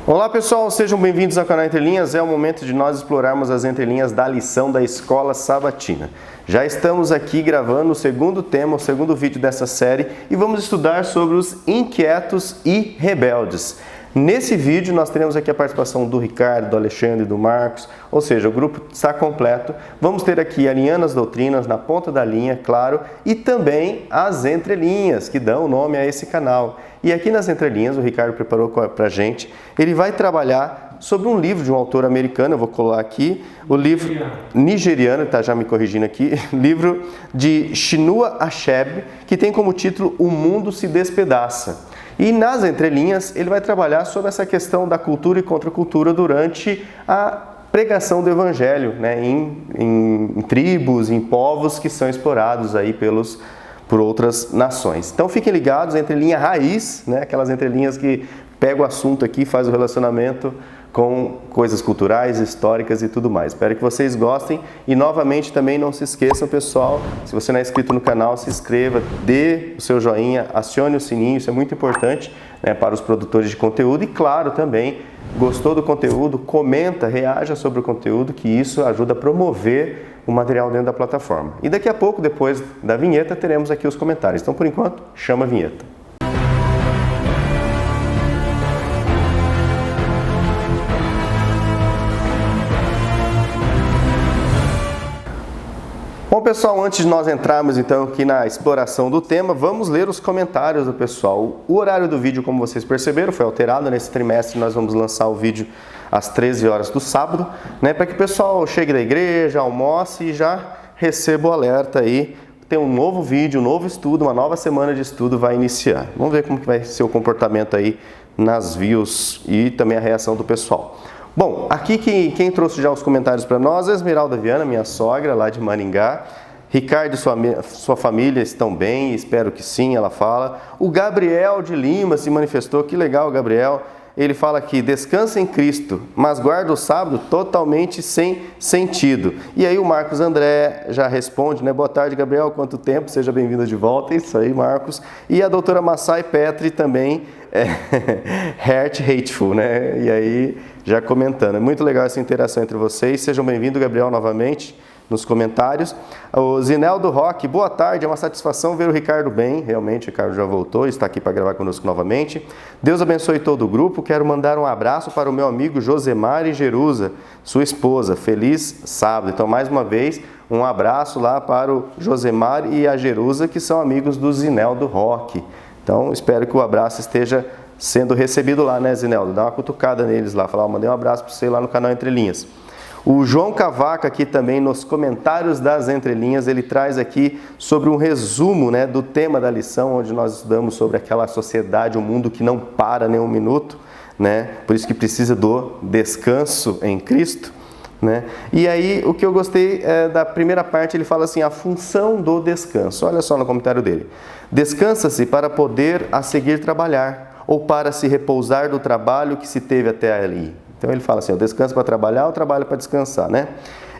Olá pessoal, sejam bem-vindos ao canal Entre Linhas. É o momento de nós explorarmos as entrelinhas da lição da Escola Sabatina. Já estamos aqui gravando o segundo tema, o segundo vídeo dessa série e vamos estudar sobre os inquietos e rebeldes. Nesse vídeo nós teremos aqui a participação do Ricardo, do Alexandre, do Marcos, ou seja, o grupo está completo. Vamos ter aqui alinhando as doutrinas na ponta da linha, claro, e também as entrelinhas que dão o nome a esse canal. E aqui nas entrelinhas, o Ricardo preparou para a gente, ele vai trabalhar sobre um livro de um autor americano, eu vou colar aqui, o livro nigeriano, está já me corrigindo aqui, livro de Chinua Achebe, que tem como título O Mundo se Despedaça. E nas entrelinhas ele vai trabalhar sobre essa questão da cultura e contracultura durante a pregação do Evangelho, né, em tribos, em povos que são explorados aí por outras nações. Então fiquem ligados, entrelinha raiz, né, aquelas entrelinhas que pega o assunto aqui, faz o relacionamento com coisas culturais, históricas e tudo mais. Espero que vocês gostem e novamente também não se esqueçam, pessoal, se você não é inscrito no canal, se inscreva, dê o seu joinha, acione o sininho, isso é muito importante, né, para os produtores de conteúdo e claro também, gostou do conteúdo, comenta, reaja sobre o conteúdo, que isso ajuda a promover o material dentro da plataforma. E daqui a pouco, depois da vinheta, teremos aqui os comentários. Então, por enquanto, chama a vinheta. Bom pessoal, antes de nós entrarmos então aqui na exploração do tema, vamos ler os comentários do pessoal. O horário do vídeo, como vocês perceberam, foi alterado. Nesse trimestre nós vamos lançar o vídeo às 13 horas do sábado, né, para que o pessoal chegue da igreja, almoce e já receba o alerta aí. Tem um novo vídeo, um novo estudo, uma nova semana de estudo vai iniciar. Vamos ver como que vai ser o comportamento aí nas views e também a reação do pessoal. Bom, aqui quem trouxe já os comentários para nós é a Esmeralda Viana, minha sogra, lá de Maringá. Ricardo e sua família estão bem? Espero que sim, ela fala. O Gabriel de Lima se manifestou, que legal, Gabriel. Ele fala aqui, descansa em Cristo, mas guarda o sábado totalmente sem sentido. E aí o Marcos André já responde, né? Boa tarde, Gabriel, quanto tempo? Seja bem-vindo de volta. Isso aí, Marcos. E a doutora Massai Petri também, Heart Hateful, né? E aí, já comentando. É muito legal essa interação entre vocês. Sejam bem-vindos, Gabriel, novamente nos comentários. O Zineldo Roque, boa tarde, é uma satisfação ver o Ricardo bem, realmente o Ricardo já voltou, está aqui para gravar conosco novamente. Deus abençoe todo o grupo, quero mandar um abraço para o meu amigo Josemar e Jerusa, sua esposa, feliz sábado. Então mais uma vez, um abraço lá para o Josemar e a Jerusa, que são amigos do Zineldo Roque. Então espero que o abraço esteja sendo recebido lá, né, Zineldo? Dá uma cutucada neles lá, falar, mandei um abraço para você lá no canal Entre Linhas. O João Cavaca aqui também nos comentários das entrelinhas, ele traz aqui sobre um resumo, né, do tema da lição, onde nós estudamos sobre aquela sociedade, um mundo que não para nem um minuto, né, por isso que precisa do descanso em Cristo, né. E aí o que eu gostei da primeira parte, ele fala assim, a função do descanso, olha só no comentário dele, descansa-se para poder a seguir trabalhar, ou para se repousar do trabalho que se teve até ali. Então ele fala assim, o descanso para trabalhar, o trabalho para descansar, né?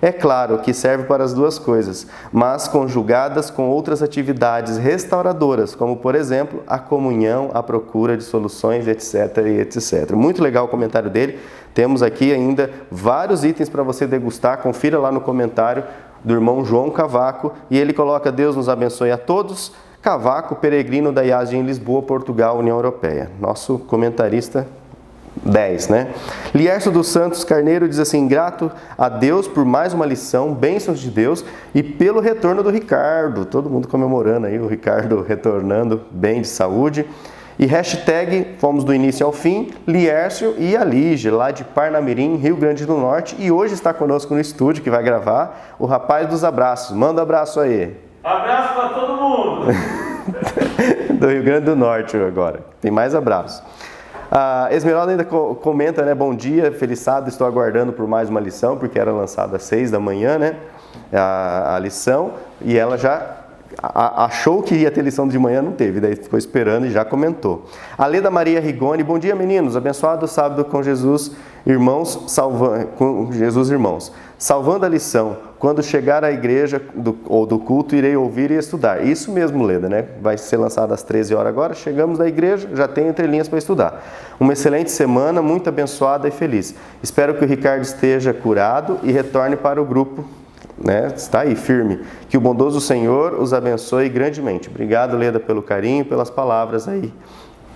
É claro que serve para as duas coisas, mas conjugadas com outras atividades restauradoras, como por exemplo, a comunhão, a procura de soluções, etc, e etc. Muito legal o comentário dele. Temos aqui ainda vários itens para você degustar. Confira lá no comentário do irmão João Cavaco e ele coloca, Deus nos abençoe a todos. Cavaco, peregrino da IASG em Lisboa, Portugal, União Europeia. Nosso comentarista 10, né? Lierso dos Santos Carneiro diz assim, grato a Deus por mais uma lição, bênçãos de Deus e pelo retorno do Ricardo. Todo mundo comemorando aí, o Ricardo retornando bem de saúde. E hashtag, fomos do início ao fim, Liercio e a Lige, lá de Parnamirim, Rio Grande do Norte. E hoje está conosco no estúdio, que vai gravar, o rapaz dos abraços. Manda um abraço aí. Abraço para todo mundo! Do Rio Grande do Norte agora. Tem mais abraços. A Esmeralda ainda comenta, né? Bom dia, feliz sábado, estou aguardando por mais uma lição, porque era lançada às 6 da manhã, né? A lição, e ela já achou que ia ter lição de manhã, não teve, daí ficou esperando e já comentou. A Leda Maria Rigoni, bom dia meninos, abençoado sábado com Jesus, irmãos, salvando a lição, quando chegar à igreja ou do culto irei ouvir e estudar. Isso mesmo, Leda, né? Vai ser lançado às 13 horas agora, chegamos na igreja, já tem entrelinhas para estudar. Uma excelente semana, muito abençoada e feliz. Espero que o Ricardo esteja curado e retorne para o grupo, né? Está aí, firme. Que o bondoso Senhor os abençoe grandemente. Obrigado, Leda, pelo carinho, pelas palavras aí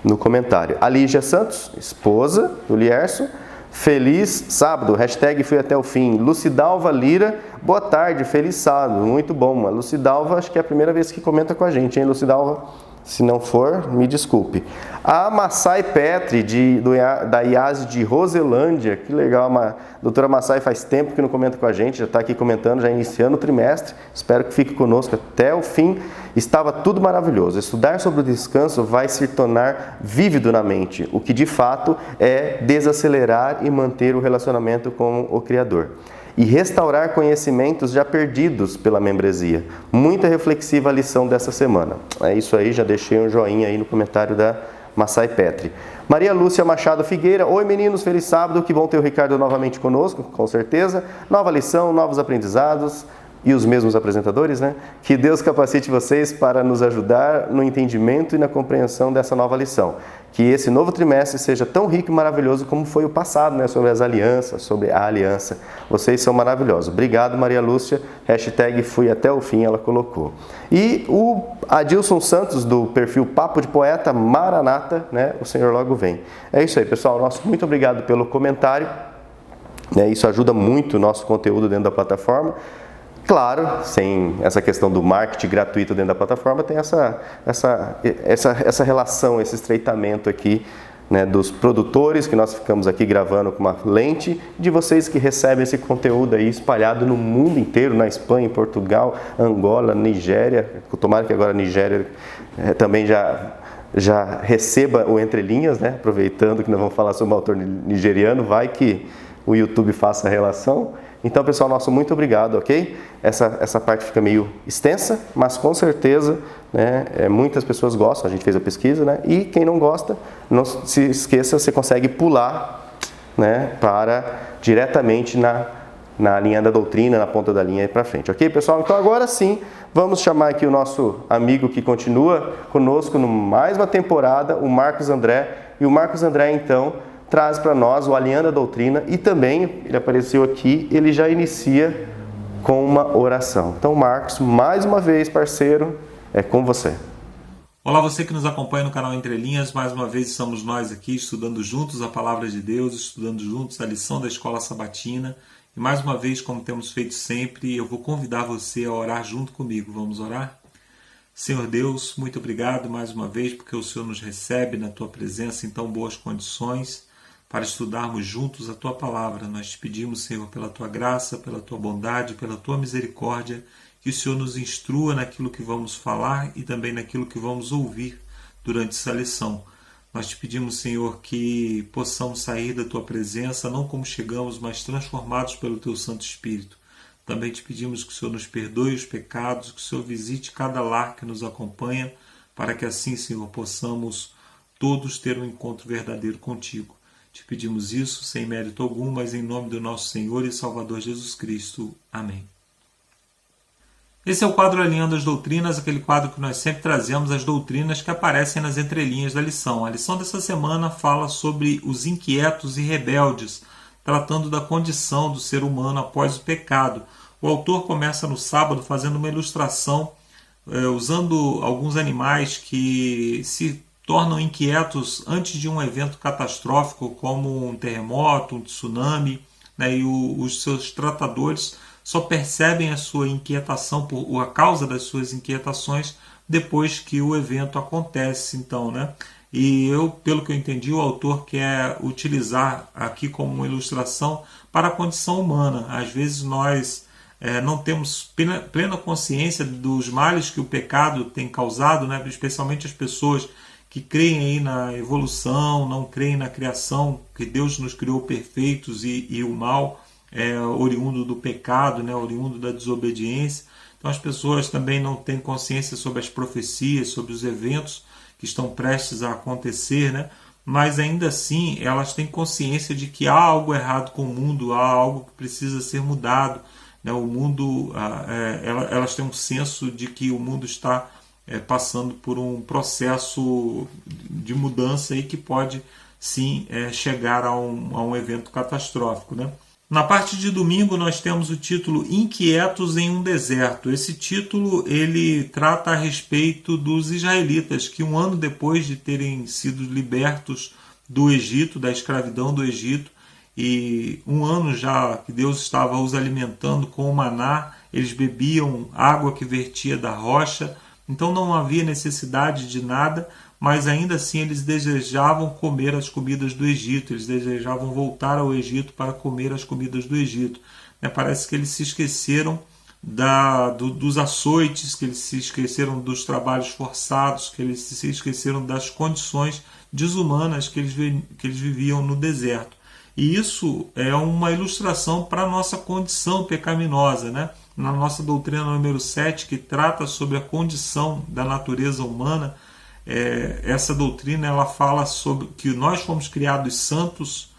no comentário. A Lígia Santos, esposa do Lierson, feliz sábado, hashtag fui até o fim. Lucidalva Lira, boa tarde, feliz sábado, muito bom. A Lucidalva, acho que é a primeira vez que comenta com a gente, hein, Lucidalva? Se não for, me desculpe. A Massai Petri, da IASE de Roselândia, que legal, a doutora Massai faz tempo que não comenta com a gente, já está aqui comentando, já iniciando o trimestre, espero que fique conosco até o fim. Estava tudo maravilhoso. Estudar sobre o descanso vai se tornar vívido na mente, o que de fato é desacelerar e manter o relacionamento com o Criador. E restaurar conhecimentos já perdidos pela membresia. Muita reflexiva a lição dessa semana. É isso aí, já deixei um joinha aí no comentário da Massai Petri. Maria Lúcia Machado Figueira, oi meninos, feliz sábado, que bom ter o Ricardo novamente conosco, com certeza. Nova lição, novos aprendizados e os mesmos apresentadores, né? Que Deus capacite vocês para nos ajudar no entendimento e na compreensão dessa nova lição. Que esse novo trimestre seja tão rico e maravilhoso como foi o passado, né? Sobre as alianças, sobre a aliança. Vocês são maravilhosos. Obrigado, Maria Lúcia. Hashtag fui até o fim, ela colocou. E o Adilson Santos, do perfil Papo de Poeta, Maranata, né? O Senhor logo vem. É isso aí, pessoal. Nosso muito obrigado pelo comentário. Isso ajuda muito o nosso conteúdo dentro da plataforma. Claro, sem essa questão do marketing gratuito dentro da plataforma, tem essa relação, esse estreitamento aqui, né, dos produtores que nós ficamos aqui gravando com uma lente, de vocês que recebem esse conteúdo aí espalhado no mundo inteiro, na Espanha, em Portugal, Angola, Nigéria. Tomara que agora a Nigéria também já receba o Entre Linhas, né, aproveitando que nós vamos falar sobre o autor nigeriano, vai que o YouTube faça a relação. Então, pessoal, nosso muito obrigado, ok? Essa parte fica meio extensa, mas com certeza, né, muitas pessoas gostam, a gente fez a pesquisa, né? E quem não gosta, não se esqueça, você consegue pular, né, para diretamente na linha da doutrina, na ponta da linha e para frente, ok, pessoal? Então, agora sim, vamos chamar aqui o nosso amigo que continua conosco no mais uma temporada, o Marcos André. E o Marcos André, então, traz para nós o Alinhando a Doutrina e também, ele apareceu aqui, ele já inicia com uma oração. Então, Marcos, mais uma vez, parceiro, é com você. Olá, você que nos acompanha no canal Entre Linhas, mais uma vez estamos nós aqui estudando juntos a Palavra de Deus, estudando juntos a lição da Escola Sabatina. E mais uma vez, como temos feito sempre, eu vou convidar você a orar junto comigo. Vamos orar? Senhor Deus, muito obrigado mais uma vez, porque o Senhor nos recebe na Tua presença em tão boas condições, para estudarmos juntos a Tua Palavra. Nós te pedimos, Senhor, pela Tua graça, pela Tua bondade, pela Tua misericórdia, que o Senhor nos instrua naquilo que vamos falar e também naquilo que vamos ouvir durante essa lição. Nós te pedimos, Senhor, que possamos sair da Tua presença, não como chegamos, mas transformados pelo Teu Santo Espírito. Também te pedimos que o Senhor nos perdoe os pecados, que o Senhor visite cada lar que nos acompanha, para que assim, Senhor, possamos todos ter um encontro verdadeiro contigo. Te pedimos isso sem mérito algum, mas em nome do nosso Senhor e Salvador Jesus Cristo. Amém. Esse é o quadro Alinhando as Doutrinas, aquele quadro que nós sempre trazemos as doutrinas que aparecem nas entrelinhas da lição. A lição dessa semana fala sobre os inquietos e rebeldes, tratando da condição do ser humano após o pecado. O autor começa no sábado fazendo uma ilustração, usando alguns animais que se tornam inquietos antes de um evento catastrófico, como um terremoto, um tsunami, né? E os seus tratadores só percebem a sua inquietação, a causa das suas inquietações, depois que o evento acontece. Então, né? E pelo que eu entendi, o autor quer utilizar aqui como uma ilustração para a condição humana. Às vezes nós não temos plena consciência dos males que o pecado tem causado, né? Especialmente as pessoas que creem aí na evolução, não creem na criação, que Deus nos criou perfeitos e o mal é oriundo do pecado, né, oriundo da desobediência. Então as pessoas também não têm consciência sobre as profecias, sobre os eventos que estão prestes a acontecer, né? Mas ainda assim elas têm consciência de que há algo errado com o mundo, há algo que precisa ser mudado, né? O mundo, elas têm um senso de que o mundo está passando por um processo de mudança e que pode sim chegar a um evento catastrófico, né? Na parte de domingo nós temos o título Inquietos em um Deserto. Esse título ele trata a respeito dos israelitas que um ano depois de terem sido libertos do Egito, da escravidão do Egito, e um ano já que Deus estava os alimentando com o maná, eles bebiam água que vertia da rocha, então não havia necessidade de nada, mas ainda assim eles desejavam comer as comidas do Egito, eles desejavam voltar ao Egito para comer as comidas do Egito. Parece que eles se esqueceram dos açoites, que eles se esqueceram dos trabalhos forçados, que eles se esqueceram das condições desumanas que eles viviam no deserto. E isso é uma ilustração para a nossa condição pecaminosa, né? Na nossa doutrina número 7, que trata sobre a condição da natureza humana, essa doutrina ela fala sobre que nós fomos criados santos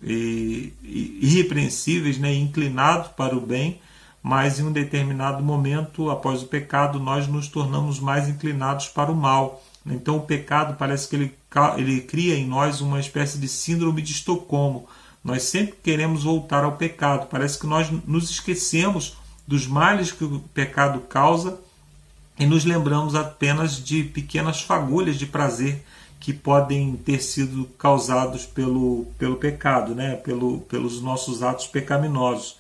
e irrepreensíveis, né, inclinados para o bem, mas em um determinado momento, após o pecado, nós nos tornamos mais inclinados para o mal. Então o pecado parece que ele cria em nós uma espécie de síndrome de Estocolmo. Nós sempre queremos voltar ao pecado. Parece que nós nos esquecemos dos males que o pecado causa e nos lembramos apenas de pequenas fagulhas de prazer que podem ter sido causados pelo pecado, né? Pelos nossos atos pecaminosos.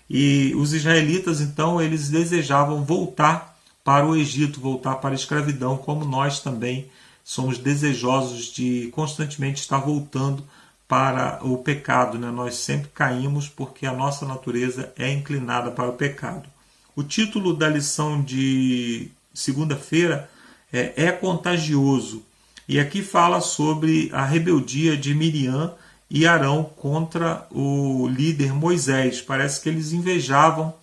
E os israelitas, então, eles desejavam voltar para o Egito, voltar para a escravidão, como nós também somos desejosos de constantemente estar voltando para o pecado, né? Nós sempre caímos porque a nossa natureza é inclinada para o pecado. O título da lição de segunda-feira é Contagioso, e aqui fala sobre a rebeldia de Miriam e Arão contra o líder Moisés. Parece que eles invejavam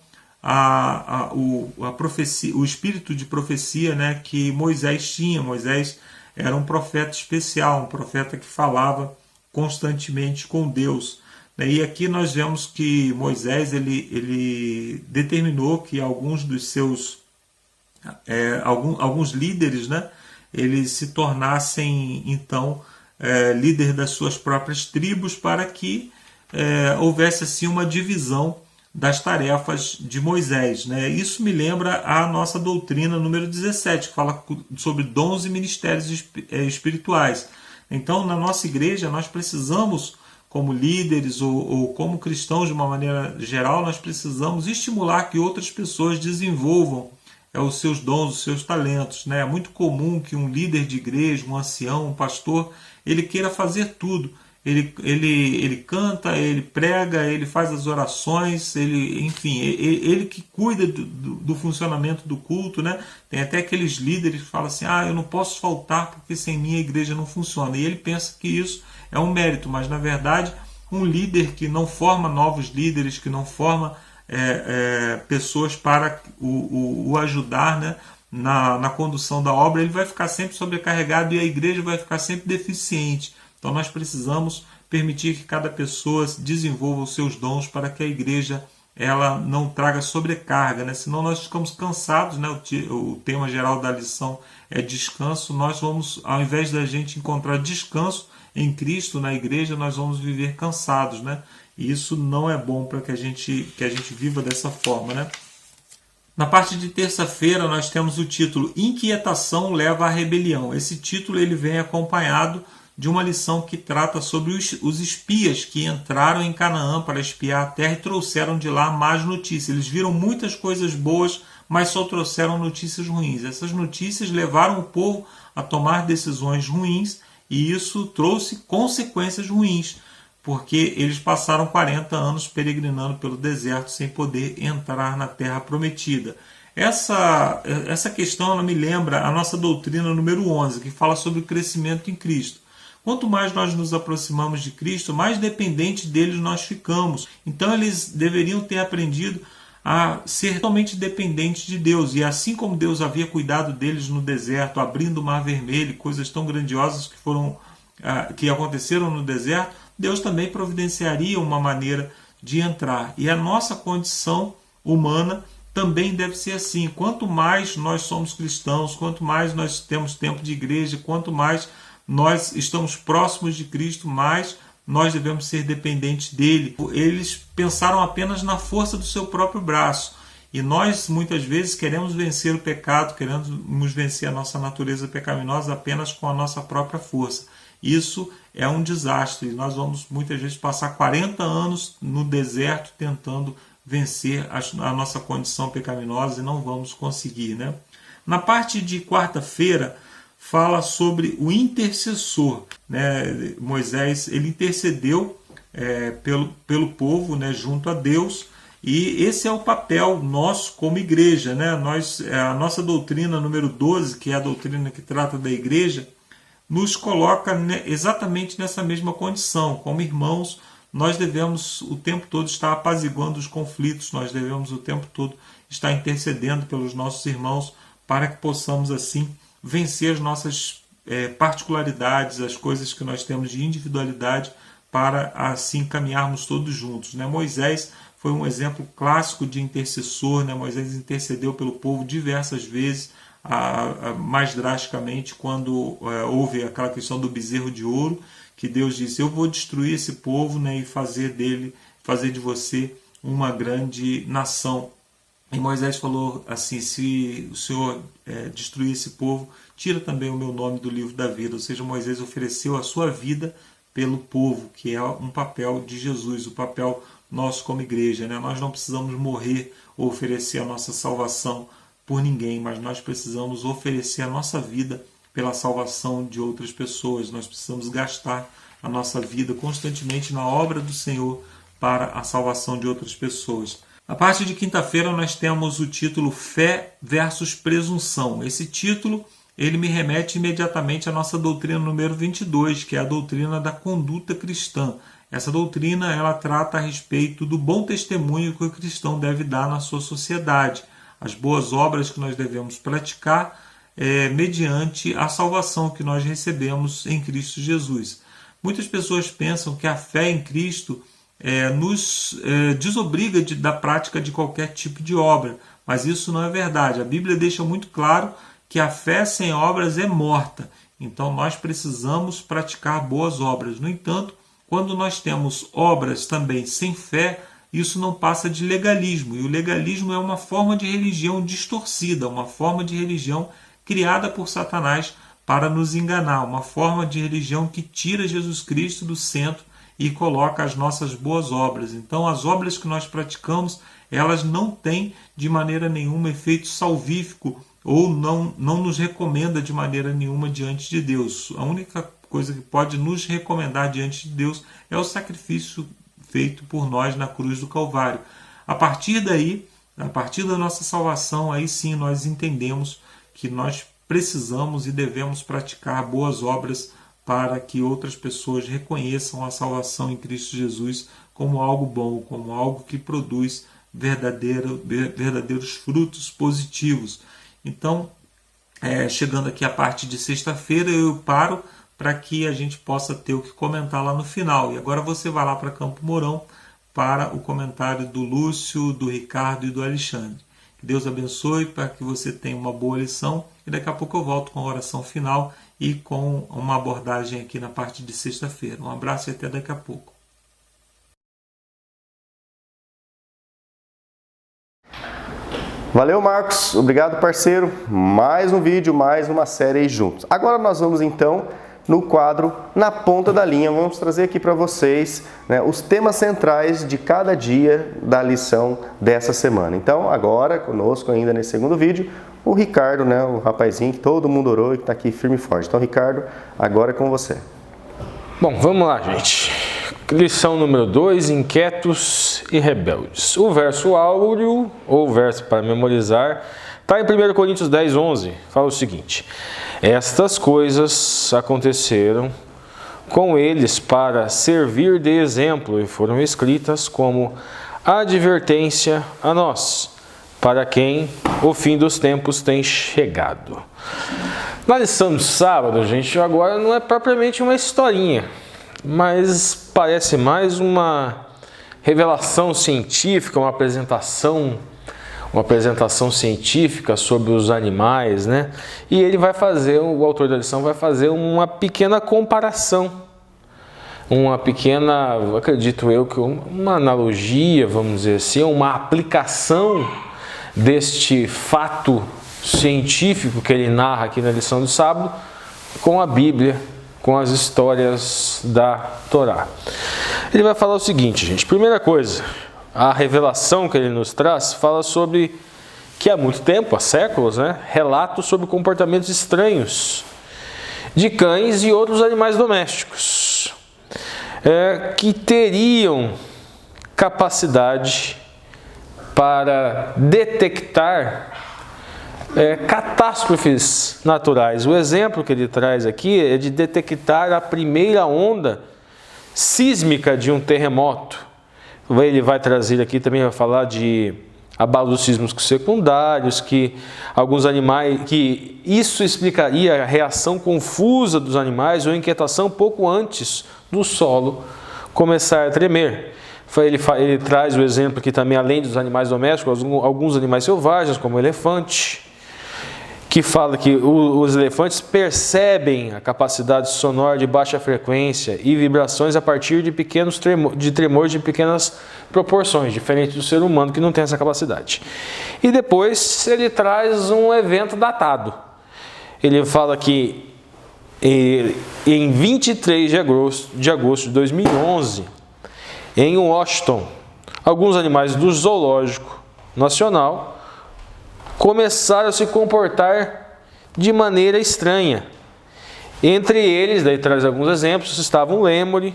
a profecia, o espírito de profecia, né, que Moisés tinha. Moisés era um profeta especial, um profeta que falava constantemente com Deus. E aqui nós vemos que Moisés ele determinou que alguns dos seus alguns líderes, né, eles se tornassem então líder das suas próprias tribos, para que houvesse assim uma divisão das tarefas de Moisés, né? Isso me lembra a nossa doutrina número 17, que fala sobre dons e ministérios espirituais. Então, na nossa igreja, nós precisamos, como líderes ou como cristãos de uma maneira geral, nós precisamos estimular que outras pessoas desenvolvam os seus dons, os seus talentos, né? É muito comum que um líder de igreja, um ancião, um pastor, ele queira fazer tudo. Ele canta, ele prega, ele faz as orações, ele que cuida do funcionamento do culto, né? Tem até aqueles líderes que falam assim, eu não posso faltar porque sem mim a igreja não funciona. E ele pensa que isso é um mérito, mas na verdade um líder que não forma novos líderes, que não forma pessoas para o ajudar, né, na condução da obra, ele vai ficar sempre sobrecarregado e a igreja vai ficar sempre deficiente. Então nós precisamos permitir que cada pessoa desenvolva os seus dons para que a igreja ela não traga sobrecarga, né? Senão nós ficamos cansados, né? O tema geral da lição é descanso. Nós vamos, ao invés da gente encontrar descanso em Cristo, na igreja, nós vamos viver cansados, né? E isso não é bom para que a gente viva dessa forma, né? Na parte de terça-feira nós temos o título Inquietação leva à rebelião. Esse título ele vem acompanhado de uma lição que trata sobre os espias que entraram em Canaã para espiar a terra e trouxeram de lá más notícias. Eles viram muitas coisas boas, mas só trouxeram notícias ruins. Essas notícias levaram o povo a tomar decisões ruins e isso trouxe consequências ruins, porque eles passaram 40 anos peregrinando pelo deserto sem poder entrar na terra prometida. Essa questão ela me lembra a nossa doutrina número 11, que fala sobre o crescimento em Cristo. Quanto mais nós nos aproximamos de Cristo, mais dependentes deles nós ficamos. Então eles deveriam ter aprendido a ser totalmente dependentes de Deus. E assim como Deus havia cuidado deles no deserto, abrindo o Mar Vermelho, coisas tão grandiosas que aconteceram no deserto, Deus também providenciaria uma maneira de entrar. E a nossa condição humana também deve ser assim. Quanto mais nós somos cristãos, quanto mais nós temos tempo de igreja, quanto mais nós estamos próximos de Cristo, mais nós devemos ser dependentes dele. Eles pensaram apenas na força do seu próprio braço. E nós, muitas vezes, queremos vencer o pecado, queremos vencer a nossa natureza pecaminosa apenas com a nossa própria força. Isso é um desastre. Nós vamos, muitas vezes, passar 40 anos no deserto tentando vencer a nossa condição pecaminosa e não vamos conseguir, né? Na parte de quarta-feira, fala sobre o intercessor, né? Moisés, ele intercedeu pelo povo, né, junto a Deus, e esse é o papel nosso como igreja, né? A nossa doutrina número 12, que é a doutrina que trata da igreja, nos coloca exatamente nessa mesma condição. Como irmãos, nós devemos o tempo todo estar apaziguando os conflitos, nós devemos o tempo todo estar intercedendo pelos nossos irmãos para que possamos assim vencer as nossas particularidades, as coisas que nós temos de individualidade, para assim caminharmos todos juntos, né? Moisés foi um exemplo clássico de intercessor, né? Moisés intercedeu pelo povo diversas vezes, mais drasticamente quando houve aquela questão do bezerro de ouro, que Deus disse: eu vou destruir esse povo, né, e fazer de você uma grande nação. E Moisés falou assim: se o Senhor destruir esse povo, tira também o meu nome do livro da vida. Ou seja, Moisés ofereceu a sua vida pelo povo, que é um papel de Jesus, o papel nosso como igreja, né? Nós não precisamos morrer ou oferecer a nossa salvação por ninguém, mas nós precisamos oferecer a nossa vida pela salvação de outras pessoas. Nós precisamos gastar a nossa vida constantemente na obra do Senhor para a salvação de outras pessoas. A parte de quinta-feira nós temos o título Fé versus Presunção. Esse título ele me remete imediatamente à nossa doutrina número 22, que é a doutrina da conduta cristã. Essa doutrina ela trata a respeito do bom testemunho que o cristão deve dar na sua sociedade, as boas obras que nós devemos praticar mediante a salvação que nós recebemos em Cristo Jesus. Muitas pessoas pensam que a fé em Cristo nos desobriga da prática de qualquer tipo de obra, mas isso não é verdade. A Bíblia deixa muito claro que a fé sem obras é morta, então nós precisamos praticar boas obras. No entanto, quando nós temos obras também sem fé, isso não passa de legalismo, e o legalismo é uma forma de religião distorcida, uma forma de religião criada por Satanás para nos enganar, uma forma de religião que tira Jesus Cristo do centro e coloca as nossas boas obras. Então, as obras que nós praticamos, elas não têm de maneira nenhuma efeito salvífico ou não nos recomenda de maneira nenhuma diante de Deus. A única coisa que pode nos recomendar diante de Deus é o sacrifício feito por nós na cruz do Calvário. A partir daí, a partir da nossa salvação, aí sim nós entendemos que nós precisamos e devemos praticar boas obras para que outras pessoas reconheçam a salvação em Cristo Jesus como algo bom, como algo que produz verdadeiros frutos positivos. Então, chegando aqui à parte de sexta-feira, eu paro para que a gente possa ter o que comentar lá no final. E agora você vai lá para Campo Mourão para o comentário do Lúcio, do Ricardo e do Alexandre. Que Deus abençoe para que você tenha uma boa lição. E daqui a pouco eu volto com a oração final e com uma abordagem aqui na parte de sexta-feira. Um abraço e até daqui a pouco. Valeu, Marcos. Obrigado, parceiro. Mais um vídeo, mais uma série aí juntos. Agora nós vamos então no quadro Na Ponta da Linha. Vamos trazer aqui para vocês, né, os temas centrais de cada dia da lição dessa semana. Então, agora conosco ainda nesse segundo vídeo, o Ricardo, né, o rapazinho que todo mundo orou e que está aqui firme e forte. Então, Ricardo, agora é com você. Bom, vamos lá, gente. Lição número 2, inquietos e rebeldes. O verso áureo, ou verso para memorizar, está em 1 Coríntios 10, 11. Fala o seguinte: estas coisas aconteceram com eles para servir de exemplo e foram escritas como advertência a nós, para quem o fim dos tempos tem chegado. Na lição de sábado, gente, agora não é propriamente uma historinha, mas parece mais uma revelação científica, uma apresentação científica sobre os animais, né? E ele vai fazer, o autor da lição vai fazer uma pequena comparação, acredito eu, que uma analogia, vamos dizer assim, uma aplicação deste fato científico que ele narra aqui na lição do sábado com a Bíblia, com as histórias da Torá. Ele vai falar o seguinte, gente. Primeira coisa, a revelação que ele nos traz fala sobre que há muito tempo, há séculos, né, relatos sobre comportamentos estranhos de cães e outros animais domésticos que teriam capacidade para detectar catástrofes naturais. O exemplo que ele traz aqui é de detectar a primeira onda sísmica de um terremoto. Ele vai trazer aqui também, vai falar de abalos sísmicos secundários, que alguns animais, que isso explicaria a reação confusa dos animais ou inquietação pouco antes do solo começar a tremer. Ele traz o exemplo aqui também, além dos animais domésticos, alguns animais selvagens, como o elefante, que fala que os elefantes percebem a capacidade sonora de baixa frequência e vibrações a partir de tremores de pequenas proporções, diferente do ser humano que não tem essa capacidade. E depois ele traz um evento datado. Ele fala que em 23 de agosto de 2011, em Washington, alguns animais do Zoológico Nacional começaram a se comportar de maneira estranha. Entre eles, daí traz alguns exemplos, estava um lêmure,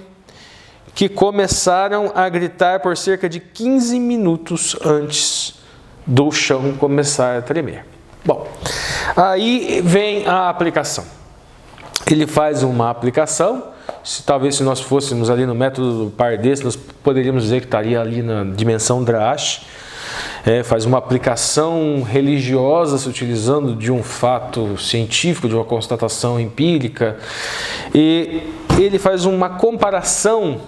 que começaram a gritar por cerca de 15 minutos antes do chão começar a tremer. Bom, aí vem a aplicação. Ele faz uma aplicação, talvez se nós fôssemos ali no método Pardes, nós poderíamos dizer que estaria ali na dimensão Drash. Faz uma aplicação religiosa se utilizando de um fato científico, de uma constatação empírica, e ele faz uma comparação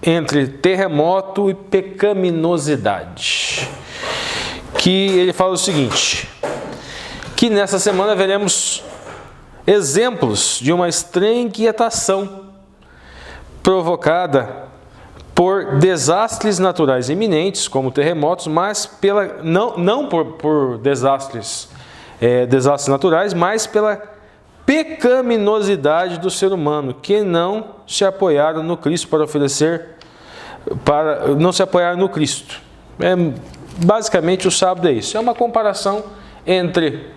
entre terremoto e pecaminosidade, que ele fala o seguinte, que nessa semana veremos exemplos de uma estranha inquietação provocada por desastres naturais iminentes, como terremotos, mas não por desastres naturais, mas pela pecaminosidade do ser humano, que não se apoiaram no Cristo não se apoiaram no Cristo. Basicamente o sábado é isso. É uma comparação entre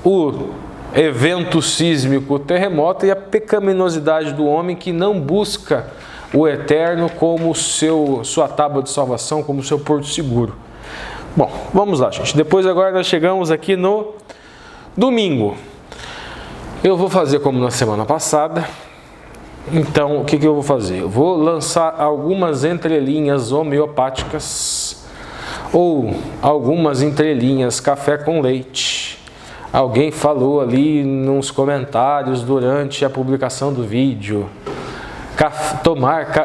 o evento sísmico, o terremoto, e a pecaminosidade do homem que não busca o eterno como sua tábua de salvação, como seu porto seguro. Bom, vamos lá, gente. Depois agora nós chegamos aqui no domingo. Eu vou fazer como na semana passada. Então, o que eu vou fazer? Eu vou lançar algumas entrelinhas homeopáticas ou algumas entrelinhas café com leite. Alguém falou ali nos comentários durante a publicação do vídeo.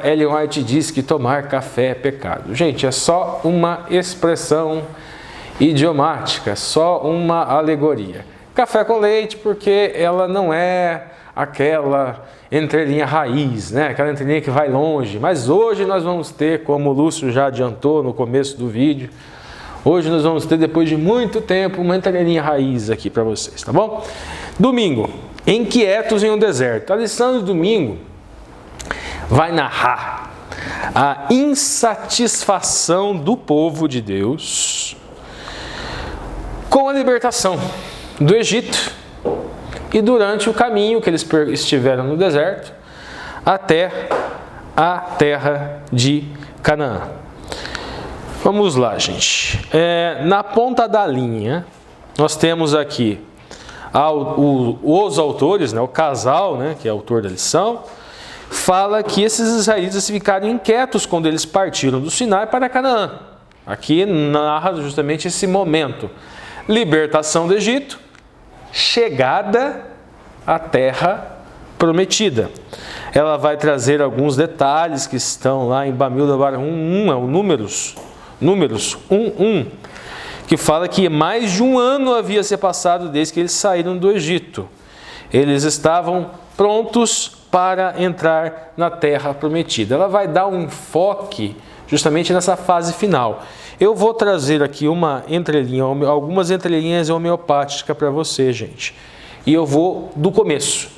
Ellen White diz que tomar café é pecado. Gente, é só uma expressão idiomática, só uma alegoria. Café com leite porque ela não é aquela entrelinha raiz, né? Aquela entrelinha que vai longe. Mas hoje nós vamos ter, como o Lúcio já adiantou no começo do vídeo, hoje nós vamos ter, depois de muito tempo, uma entrelinha raiz aqui para vocês, tá bom? Domingo, inquietos em um deserto. A lição do domingo vai narrar a insatisfação do povo de Deus com a libertação do Egito e durante o caminho que eles estiveram no deserto até a terra de Canaã. Vamos lá, gente. Na ponta da linha, nós temos aqui os autores, né, o casal, né, que é autor da lição, fala que esses israelitas ficaram inquietos quando eles partiram do Sinai para Canaã. Aqui narra justamente esse momento. Libertação do Egito, chegada à terra prometida. Ela vai trazer alguns detalhes que estão lá em Bamidbar 1.1, é o Números 1.1, que fala que mais de um ano havia se passado desde que eles saíram do Egito. Eles estavam prontos para entrar na terra prometida. Ela vai dar um enfoque justamente nessa fase final. Eu vou trazer aqui algumas entrelinhas homeopáticas para você, gente. E eu vou do começo.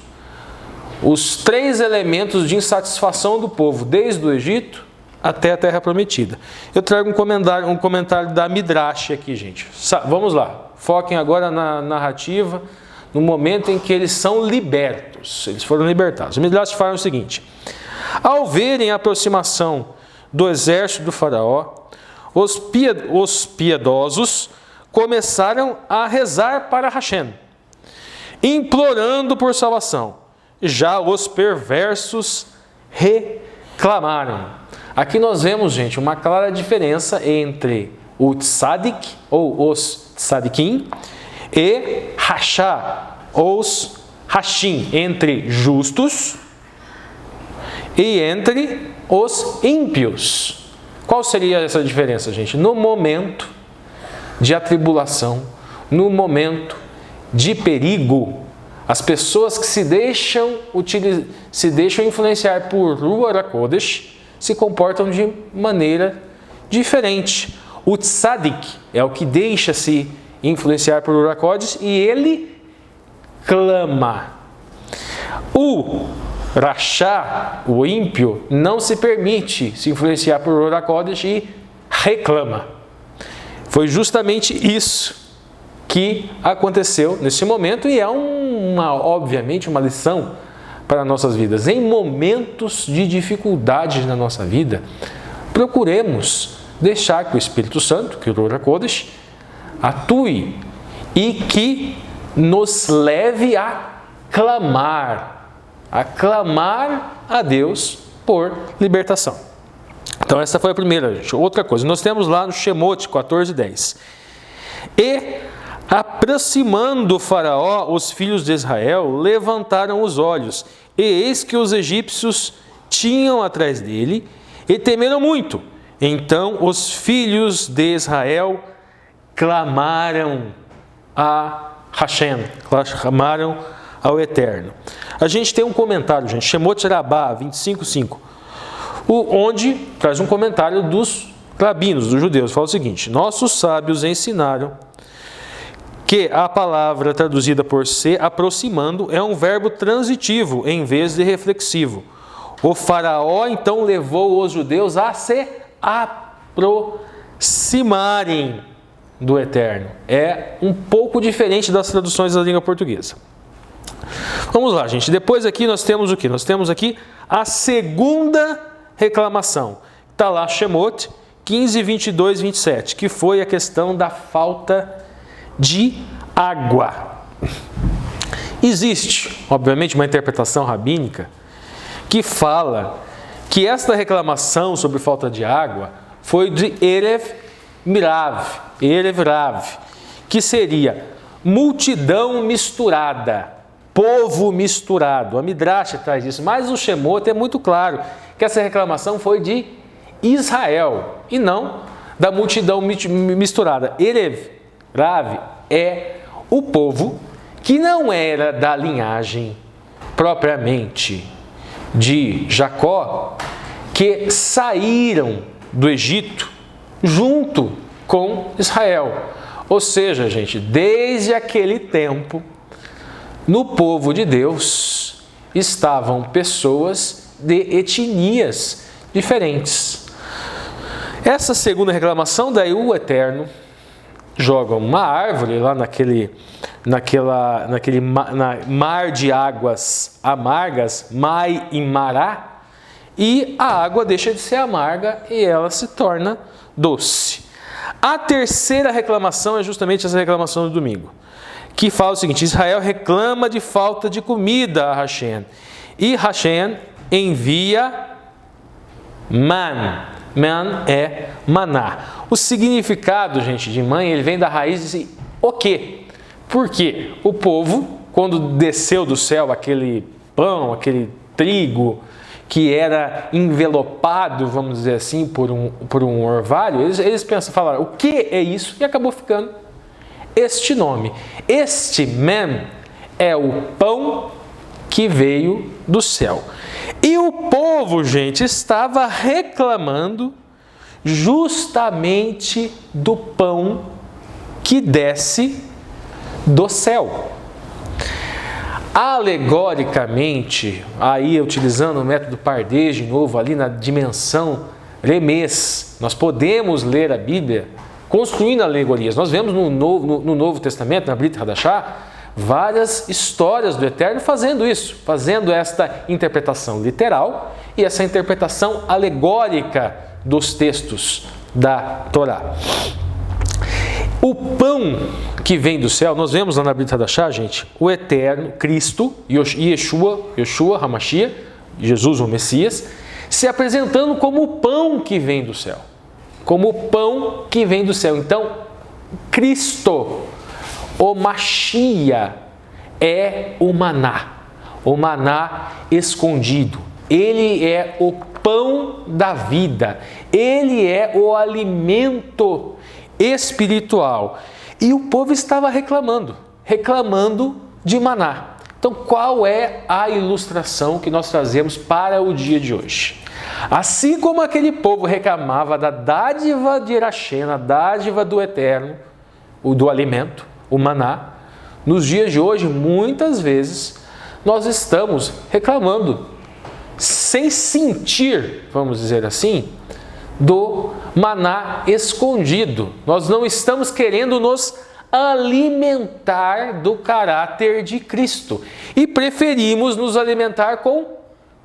Os 3 elementos de insatisfação do povo, desde o Egito até a terra prometida. Eu trago um comentário da Midrash aqui, gente. Vamos lá. Foquem agora na narrativa, no momento em que eles são libertos. Eles foram libertados. O Midrash fala o seguinte: ao verem a aproximação do exército do faraó, os piedosos começaram a rezar para Hashem, implorando por salvação. Já os perversos reclamaram. Aqui nós vemos, gente, uma clara diferença entre o tzadik, ou os tzadikim, e Rasha, os Hashim, entre justos e entre os ímpios. Qual seria essa diferença, gente? No momento de atribulação, no momento de perigo, as pessoas que se deixam influenciar por Ruach HaKodesh se comportam de maneira diferente. O tzadik é o que deixa-se influenciar por Ruach HaKodesh e ele clama. O Rasha, o ímpio, não se permite se influenciar por Ruach HaKodesh e reclama. Foi justamente isso que aconteceu nesse momento e é obviamente uma lição para nossas vidas. Em momentos de dificuldade na nossa vida, procuremos deixar que o Espírito Santo, que o Ruach HaKodesh, atue e que nos leve a clamar a Deus por libertação. Então essa foi a primeira, gente. Outra coisa, nós temos lá no Shemot 14:10. E aproximando o faraó, os filhos de Israel levantaram os olhos, e eis que os egípcios tinham atrás dele, e temeram muito. Então os filhos de Israel clamaram a Hashem, clamaram ao Eterno. A gente tem um comentário, gente, Shemot Rabbah 25:5, onde traz um comentário dos rabinos, dos judeus. Fala o seguinte: nossos sábios ensinaram que a palavra traduzida por se aproximando é um verbo transitivo em vez de reflexivo. O faraó então levou os judeus a se aproximarem do Eterno. É um pouco diferente das traduções da língua portuguesa. Vamos lá, gente. Depois aqui nós temos o que? Nós temos aqui a segunda reclamação. Está lá Shemot 15, 22, 27, que foi a questão da falta de água. Existe, obviamente, uma interpretação rabínica que fala que esta reclamação sobre falta de água foi de Erev Rav, que seria multidão misturada, povo misturado. A Midrash traz isso, mas o Shemot é muito claro que essa reclamação foi de Israel e não da multidão misturada. Erev Rav é o povo que não era da linhagem propriamente de Jacó, que saíram do Egito junto com Israel. Ou seja, gente, desde aquele tempo, no povo de Deus estavam pessoas de etnias diferentes. Essa segunda reclamação, daí o Eterno joga uma árvore lá naquele mar de águas amargas, Mai e Mará, e a água deixa de ser amarga e ela se torna doce. A terceira reclamação é justamente essa reclamação do domingo, que fala o seguinte: Israel reclama de falta de comida a Hashem, e Hashem envia man, Man é maná. O significado, gente, de man, ele vem da raiz de o quê? Porque o povo, quando desceu do céu aquele pão, aquele trigo, que era envelopado, vamos dizer assim, por um orvalho, eles pensam, falaram, o que é isso? E acabou ficando este nome. Este man é o pão que veio do céu. E o povo, gente, estava reclamando justamente do pão que desce do céu. Alegoricamente, aí utilizando o método Pardês de novo, ali na dimensão remês, nós podemos ler a Bíblia construindo alegorias. Nós vemos no Novo Testamento, na Brit Hadashah, várias histórias do Eterno fazendo isso, fazendo esta interpretação literal e essa interpretação alegórica dos textos da Torá. O pão que vem do céu, nós vemos lá na Brit Hadashah, gente, o Eterno, Cristo, Yeshua, Hamashia, Jesus, o Messias, se apresentando como o pão que vem do céu. Como o pão que vem do céu. Então, Cristo, o Mashia, é o maná escondido. Ele é o pão da vida. Ele é o alimento espiritual. E o povo estava reclamando de maná. Então, qual é a ilustração que nós trazemos para o dia de hoje? Assim como aquele povo reclamava da dádiva de Irachena, a dádiva do Eterno, do alimento, o maná, nos dias de hoje, muitas vezes, nós estamos reclamando, sem sentir, vamos dizer assim, do maná escondido. Nós não estamos querendo nos alimentar do caráter de Cristo e preferimos nos alimentar com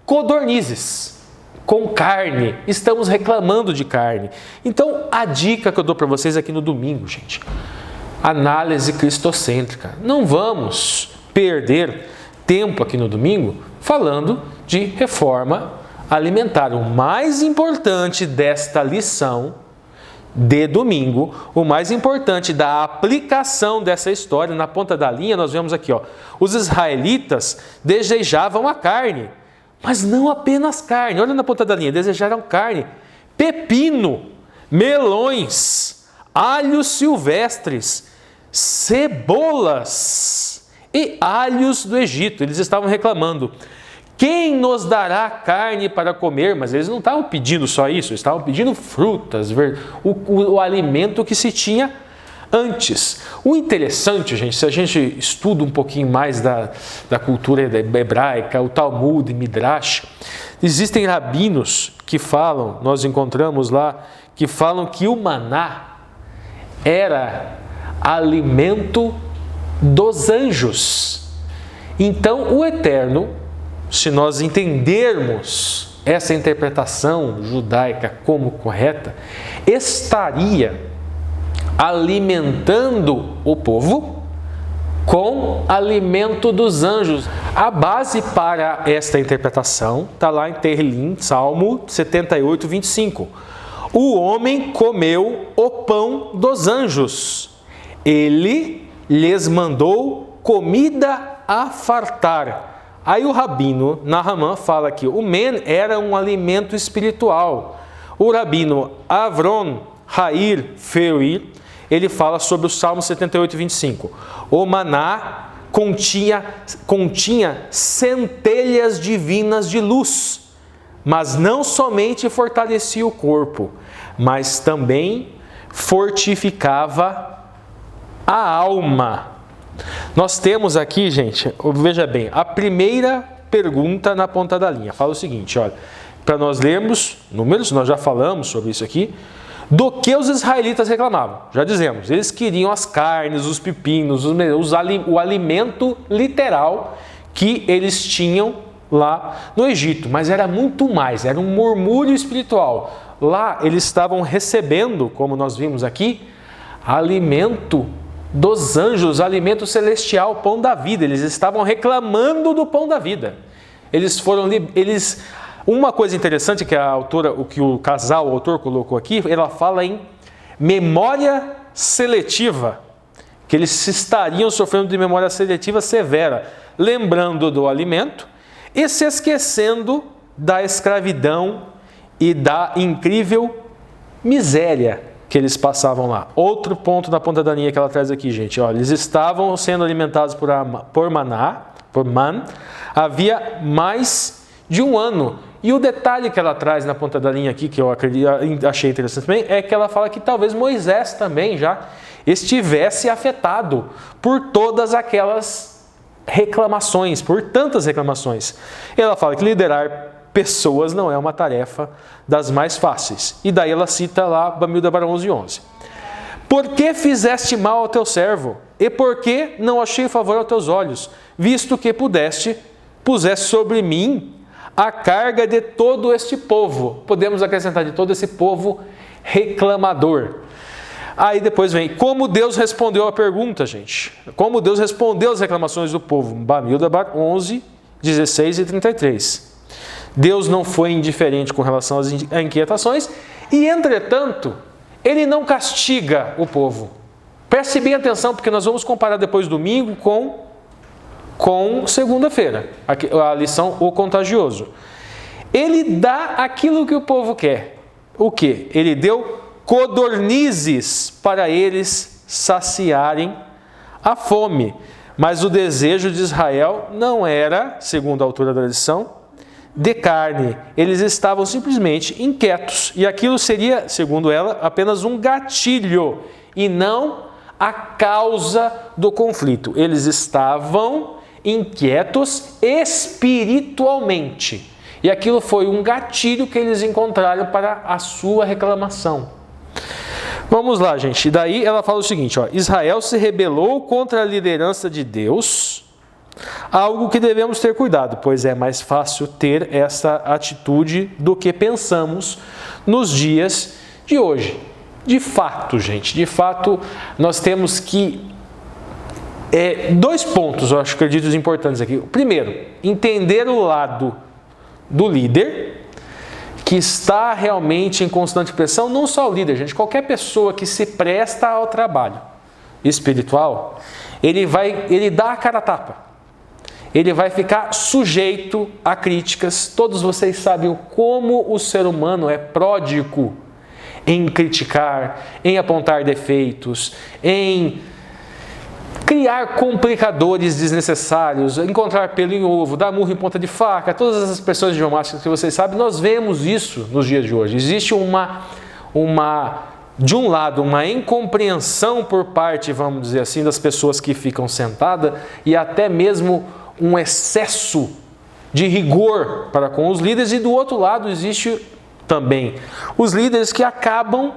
codornizes, com carne. Estamos reclamando de carne. Então, a dica que eu dou para vocês aqui no domingo, gente, análise cristocêntrica. Não vamos perder tempo aqui no domingo falando de reforma alimentar. O mais importante desta lição de domingo, o mais importante da aplicação dessa história, na ponta da linha, nós vemos aqui, os israelitas desejavam a carne, mas não apenas carne. Olha na ponta da linha, desejaram carne, pepino, melões, alhos silvestres, cebolas e alhos do Egito. Eles estavam reclamando: quem nos dará carne para comer? Mas eles não estavam pedindo só isso, eles estavam pedindo frutas, o alimento que se tinha antes. O interessante, gente, se a gente estuda um pouquinho mais da cultura hebraica, o Talmud, Midrash, existem rabinos que falam, nós encontramos lá, que falam que o maná era alimento dos anjos. Então, o Eterno, se nós entendermos essa interpretação judaica como correta, estaria alimentando o povo com alimento dos anjos. A base para esta interpretação está lá em Tehillim, Salmo 78, 25. O homem comeu o pão dos anjos. Ele lhes mandou comida a fartar. Aí o rabino Nahamã fala que o men era um alimento espiritual. O rabino Avron Hair Feuir, ele fala sobre o Salmo 78, 25. O maná continha centelhas divinas de luz, mas não somente fortalecia o corpo, mas também fortificava a alma. Nós temos aqui, gente, veja bem, a primeira pergunta na ponta da linha. Fala o seguinte, olha, para nós lermos números, nós já falamos sobre isso aqui, do que os israelitas reclamavam. Já dizemos, eles queriam as carnes, os pepinos, o alimento literal que eles tinham lá no Egito. Mas era muito mais, era um murmúrio espiritual. Lá eles estavam recebendo, como nós vimos aqui, alimento dos anjos, alimento celestial, pão da vida. Eles estavam reclamando do pão da vida. Eles Uma coisa interessante que a autora, o que o autor colocou aqui, ela fala em memória seletiva, que eles estariam sofrendo de memória seletiva severa, lembrando do alimento e se esquecendo da escravidão e da incrível miséria que eles passavam lá. Outro ponto na ponta da linha que ela traz aqui, gente. Ó, eles estavam sendo alimentados por maná, havia mais de um ano. E o detalhe que ela traz na ponta da linha aqui, que eu achei interessante também, é que ela fala que talvez Moisés também já estivesse afetado por todas aquelas reclamações, por tantas reclamações. Ela fala que liderar pessoas não é uma tarefa das mais fáceis. E daí ela cita lá Bamilbar 11:11. Por que fizeste mal ao teu servo? E por que não achei favor aos teus olhos? Visto que puseste sobre mim a carga de todo este povo. Podemos acrescentar de todo esse povo reclamador. Aí depois vem, como Deus respondeu a pergunta, gente. Como Deus respondeu as reclamações do povo. Bamilbar 11:16 e 33. Deus não foi indiferente com relação às inquietações e, entretanto, Ele não castiga o povo. Preste bem atenção, porque nós vamos comparar depois domingo com segunda-feira, a lição O Contagioso. Ele dá aquilo que o povo quer. O quê? Ele deu codornizes para eles saciarem a fome. Mas o desejo de Israel não era, segundo a autora da lição, de carne. Eles estavam simplesmente inquietos. E aquilo seria, segundo ela, apenas um gatilho e não a causa do conflito. Eles estavam inquietos espiritualmente. E aquilo foi um gatilho que eles encontraram para a sua reclamação. Vamos lá, gente. E daí ela fala o seguinte, ó, Israel se rebelou contra a liderança de Deus, algo que devemos ter cuidado, pois é mais fácil ter essa atitude do que pensamos nos dias de hoje. De fato, gente, nós temos que... dois pontos, eu acredito, importantes aqui. Primeiro, entender o lado do líder, que está realmente em constante pressão, não só o líder, gente, qualquer pessoa que se presta ao trabalho espiritual, ele dá a cara a tapa. Ele vai ficar sujeito a críticas. Todos vocês sabem como o ser humano é pródigo em criticar, em apontar defeitos, em criar complicadores desnecessários, encontrar pelo em ovo, dar murro em ponta de faca, todas essas expressões idiomáticas que vocês sabem, nós vemos isso nos dias de hoje. Existe de um lado, uma incompreensão por parte, vamos dizer assim, das pessoas que ficam sentadas e até mesmo um excesso de rigor para com os líderes, e do outro lado existe também os líderes que acabam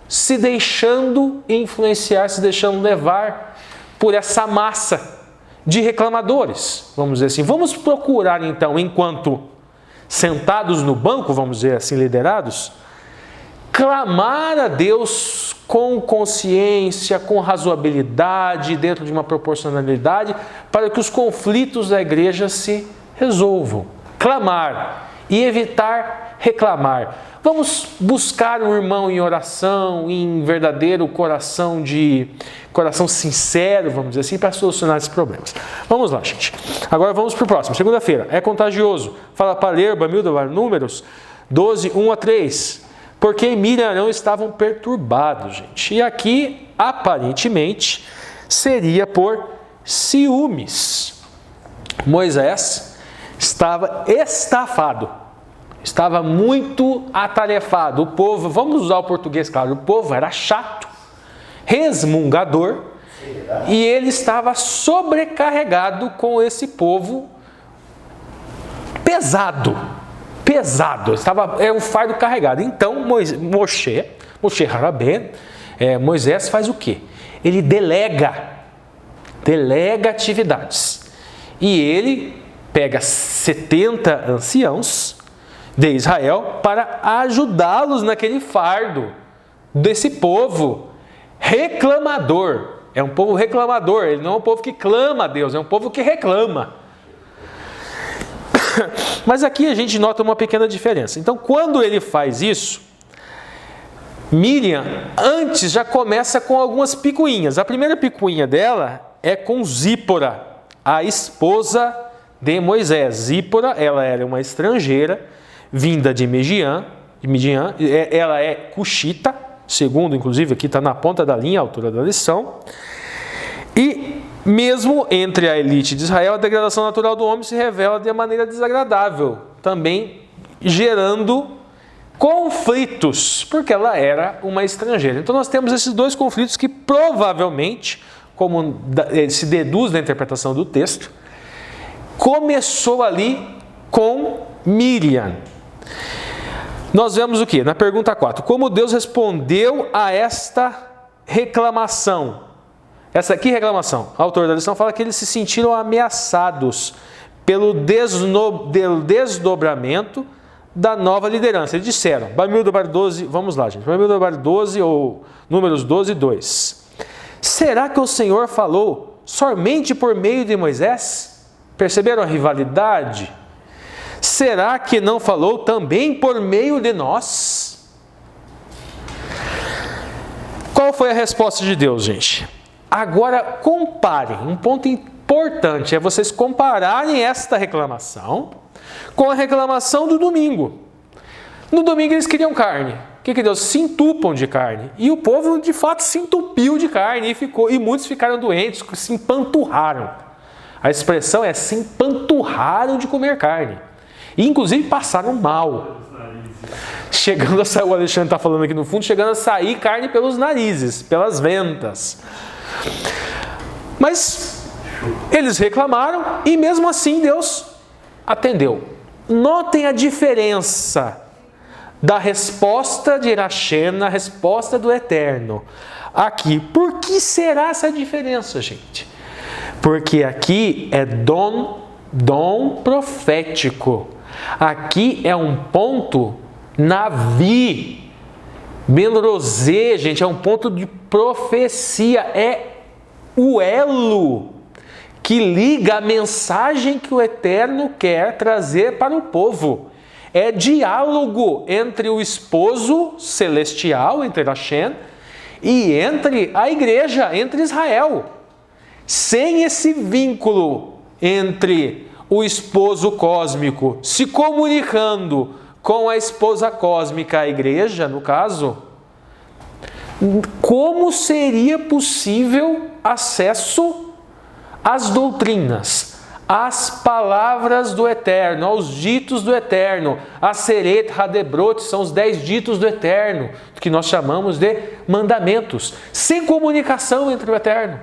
se deixando influenciar, se deixando levar por essa massa de reclamadores, vamos dizer assim. Vamos procurar então, enquanto sentados no banco, vamos dizer assim, liderados, clamar a Deus com consciência, com razoabilidade, dentro de uma proporcionalidade, para que os conflitos da igreja se resolvam. Clamar e evitar reclamar. Vamos buscar um irmão em oração, em verdadeiro coração sincero, vamos dizer assim, para solucionar esses problemas. Vamos lá, gente. Agora vamos para o próximo. Segunda-feira. É contagioso. Fala para ler, Bamilbar, Números 12, 1 a 3. Porque Miriam e Arão estavam perturbados, gente. E aqui, aparentemente, seria por ciúmes. Moisés estava estafado. Estava muito atarefado. O povo, vamos usar o português claro, o povo era chato, resmungador, e ele estava sobrecarregado com esse povo pesado. Era um fardo carregado. Então Moshe Rabbeinu, Moisés faz o quê? Ele delega atividades. E ele pega 70 anciãos de Israel para ajudá-los naquele fardo desse povo reclamador. É um povo reclamador, ele não é um povo que clama a Deus, é um povo que reclama. Mas aqui a gente nota uma pequena diferença. Então, quando ele faz isso, Miriam, antes, já começa com algumas picuinhas. A primeira picuinha dela é com Zípora, a esposa de Moisés. Zípora, ela era uma estrangeira, vinda de Midian, ela é cuxita, segundo, inclusive, aqui está na ponta da linha, a altura da lição. E mesmo entre a elite de Israel, a degradação natural do homem se revela de maneira desagradável, também gerando conflitos, porque ela era uma estrangeira. Então nós temos esses dois conflitos que provavelmente, como se deduz da interpretação do texto, começou ali com Miriam. Nós vemos o que? Na pergunta 4. Como Deus respondeu a esta reclamação? Essa aqui reclamação. O autor da lição fala que eles se sentiram ameaçados pelo desdobramento da nova liderança. Eles disseram, Bamidbar 12, vamos lá gente, Bamidbar 12 ou Números 12, 2. Será que o Senhor falou somente por meio de Moisés? Perceberam a rivalidade? Será que não falou também por meio de nós? Qual foi a resposta de Deus, gente? Agora comparem, um ponto importante é vocês compararem esta reclamação com a reclamação do domingo. No domingo eles queriam carne. O que Deus? Se entupam de carne. E o povo de fato se entupiu de carne e muitos ficaram doentes, se empanturraram. A expressão é se empanturraram de comer carne. E inclusive passaram mal. Chegando a sair, o Alexandre está falando aqui no fundo, chegando a sair carne pelos narizes, pelas ventas. Mas eles reclamaram e mesmo assim Deus atendeu. Notem a diferença da resposta de Irachém na resposta do Eterno. Aqui, por que será essa diferença, gente? Porque aqui é dom profético. Aqui é um ponto navi. Ben-Rosé, gente, é um ponto de profecia. É o elo que liga a mensagem que o Eterno quer trazer para o povo. É diálogo entre o esposo celestial, entre Hashem, e entre a igreja, entre Israel. Sem esse vínculo entre o esposo cósmico se comunicando com a esposa cósmica, a igreja, no caso, como seria possível acesso às doutrinas, às palavras do Eterno, aos ditos do Eterno? A Seret Hadebrot são os 10 ditos do Eterno, que nós chamamos de mandamentos, sem comunicação entre o Eterno.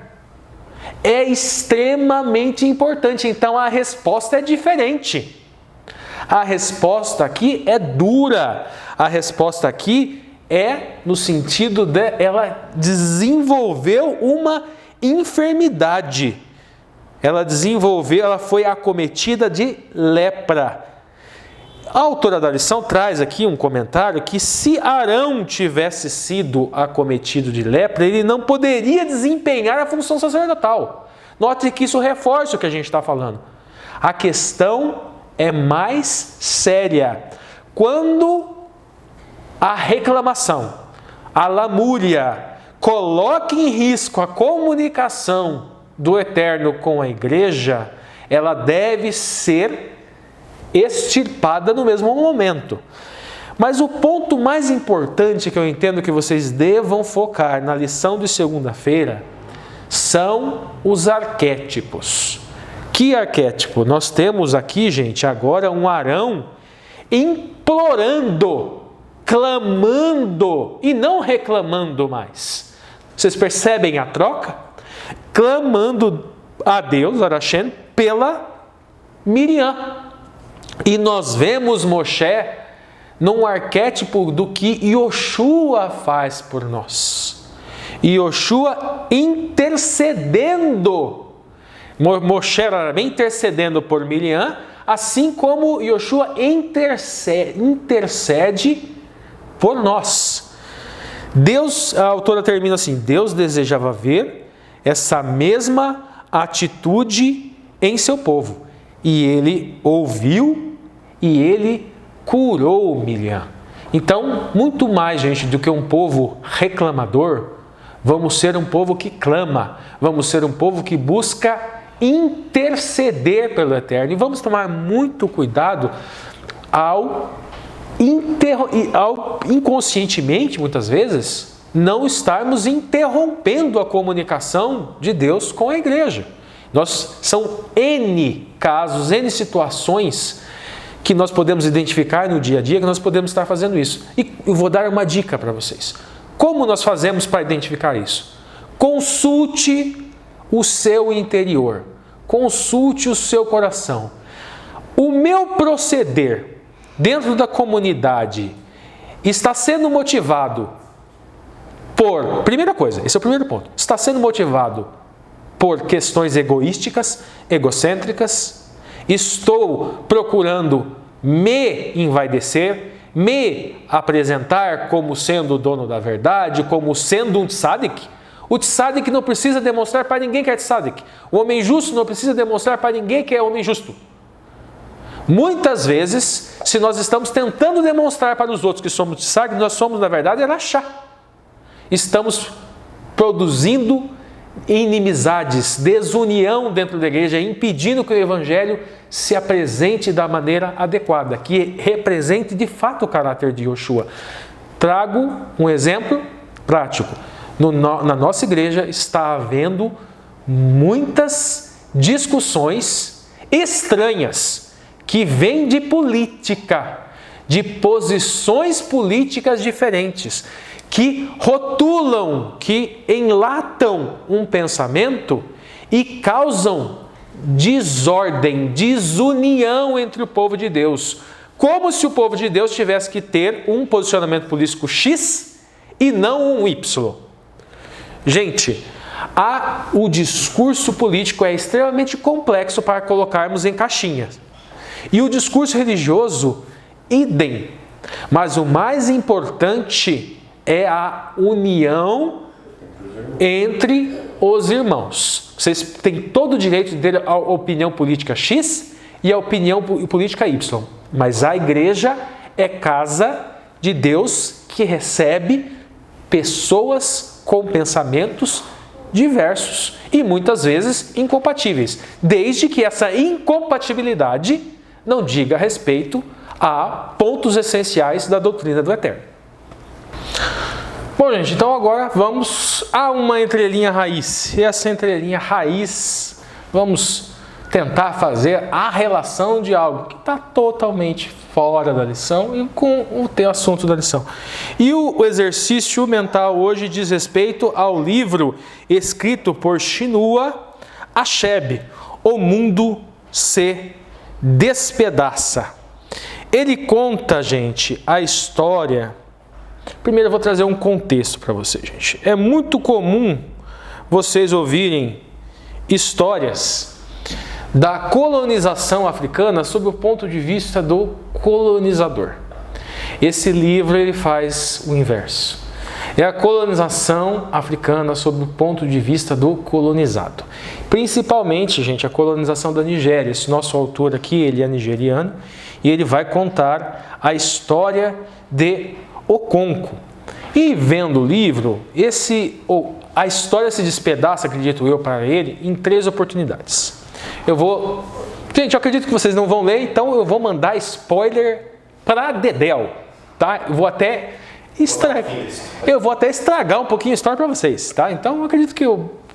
É extremamente importante, então a resposta é diferente. A resposta aqui é dura, a resposta aqui é no sentido de ela desenvolveu uma enfermidade. Ela foi acometida de lepra. A autora da lição traz aqui um comentário que se Arão tivesse sido acometido de lepra, ele não poderia desempenhar a função sacerdotal. Note que isso reforça o que a gente está falando. A questão é mais séria. Quando a reclamação, a lamúria, coloca em risco a comunicação do Eterno com a igreja, ela deve ser extirpada no mesmo momento. Mas o ponto mais importante que eu entendo que vocês devam focar na lição de segunda-feira são os arquétipos. Que arquétipo? Nós temos aqui, gente, agora um Arão implorando, clamando e não reclamando mais. Vocês percebem a troca? Clamando a Deus, a Hashem, pela Miriam. E nós vemos Moshe num arquétipo do que Yoshua faz por nós. Yoshua intercedendo. Moshe era intercedendo por Miriam, assim como Yoshua intercede por nós. Deus, a autora termina assim, Deus desejava ver essa mesma atitude em seu povo. e ele ouviu e ele curou Miriam. Então, muito mais, gente, do que um povo reclamador, vamos ser um povo que clama, vamos ser um povo que busca interceder pelo Eterno. E vamos tomar muito cuidado ao inconscientemente, muitas vezes, não estarmos interrompendo a comunicação de Deus com a igreja. São N casos, N situações que nós podemos identificar no dia a dia, que nós podemos estar fazendo isso. E eu vou dar uma dica para vocês. Como nós fazemos para identificar isso? Consulte o seu interior. Consulte o seu coração. O meu proceder dentro da comunidade está sendo motivado por... Primeira coisa, esse é o primeiro ponto. Está sendo motivado por questões egoísticas, egocêntricas. Estou procurando me envaidecer, me apresentar como sendo o dono da verdade, como sendo um tzaddik. O tzaddik não precisa demonstrar para ninguém que é tzaddik. O homem justo não precisa demonstrar para ninguém que é homem justo. Muitas vezes, se nós estamos tentando demonstrar para os outros que somos tzaddik, nós somos, na verdade, rachá. Estamos produzindo inimizades, desunião dentro da igreja, impedindo que o evangelho se apresente da maneira adequada, que represente de fato o caráter de Yoshua. Trago um exemplo prático. Na nossa igreja está havendo muitas discussões estranhas que vêm de política, de posições políticas diferentes, que rotulam, que enlatam um pensamento e causam desordem, desunião entre o povo de Deus. Como se o povo de Deus tivesse que ter um posicionamento político X e não um Y. Gente, o discurso político é extremamente complexo para colocarmos em caixinhas. E o discurso religioso, idem. Mas o mais importante é a união entre os irmãos. Vocês têm todo o direito de ter a opinião política X e a opinião política Y. Mas a igreja é casa de Deus que recebe pessoas com pensamentos diversos e muitas vezes incompatíveis, desde que essa incompatibilidade não diga respeito a pontos essenciais da doutrina do Eterno. Bom, gente, então agora vamos a uma entrelinha raiz. E essa entrelinha raiz, vamos tentar fazer a relação de algo que está totalmente fora da lição e com o assunto da lição. E o exercício mental hoje diz respeito ao livro escrito por Chinua Achebe, O Mundo se Despedaça. Ele conta, gente, a história... Primeiro eu vou trazer um contexto para vocês, gente. É muito comum vocês ouvirem histórias da colonização africana sob o ponto de vista do colonizador. Esse livro ele faz o inverso. É a colonização africana sob o ponto de vista do colonizado. Principalmente, gente, a colonização da Nigéria. Esse nosso autor aqui, ele é nigeriano e ele vai contar a história de Okonkwo. E vendo o livro, a história se despedaça, acredito eu, para ele, em 3 oportunidades. Gente, eu acredito que vocês não vão ler, então eu vou mandar spoiler para dedéu, tá? Eu vou até estragar um pouquinho a história para vocês, tá? Então eu acredito que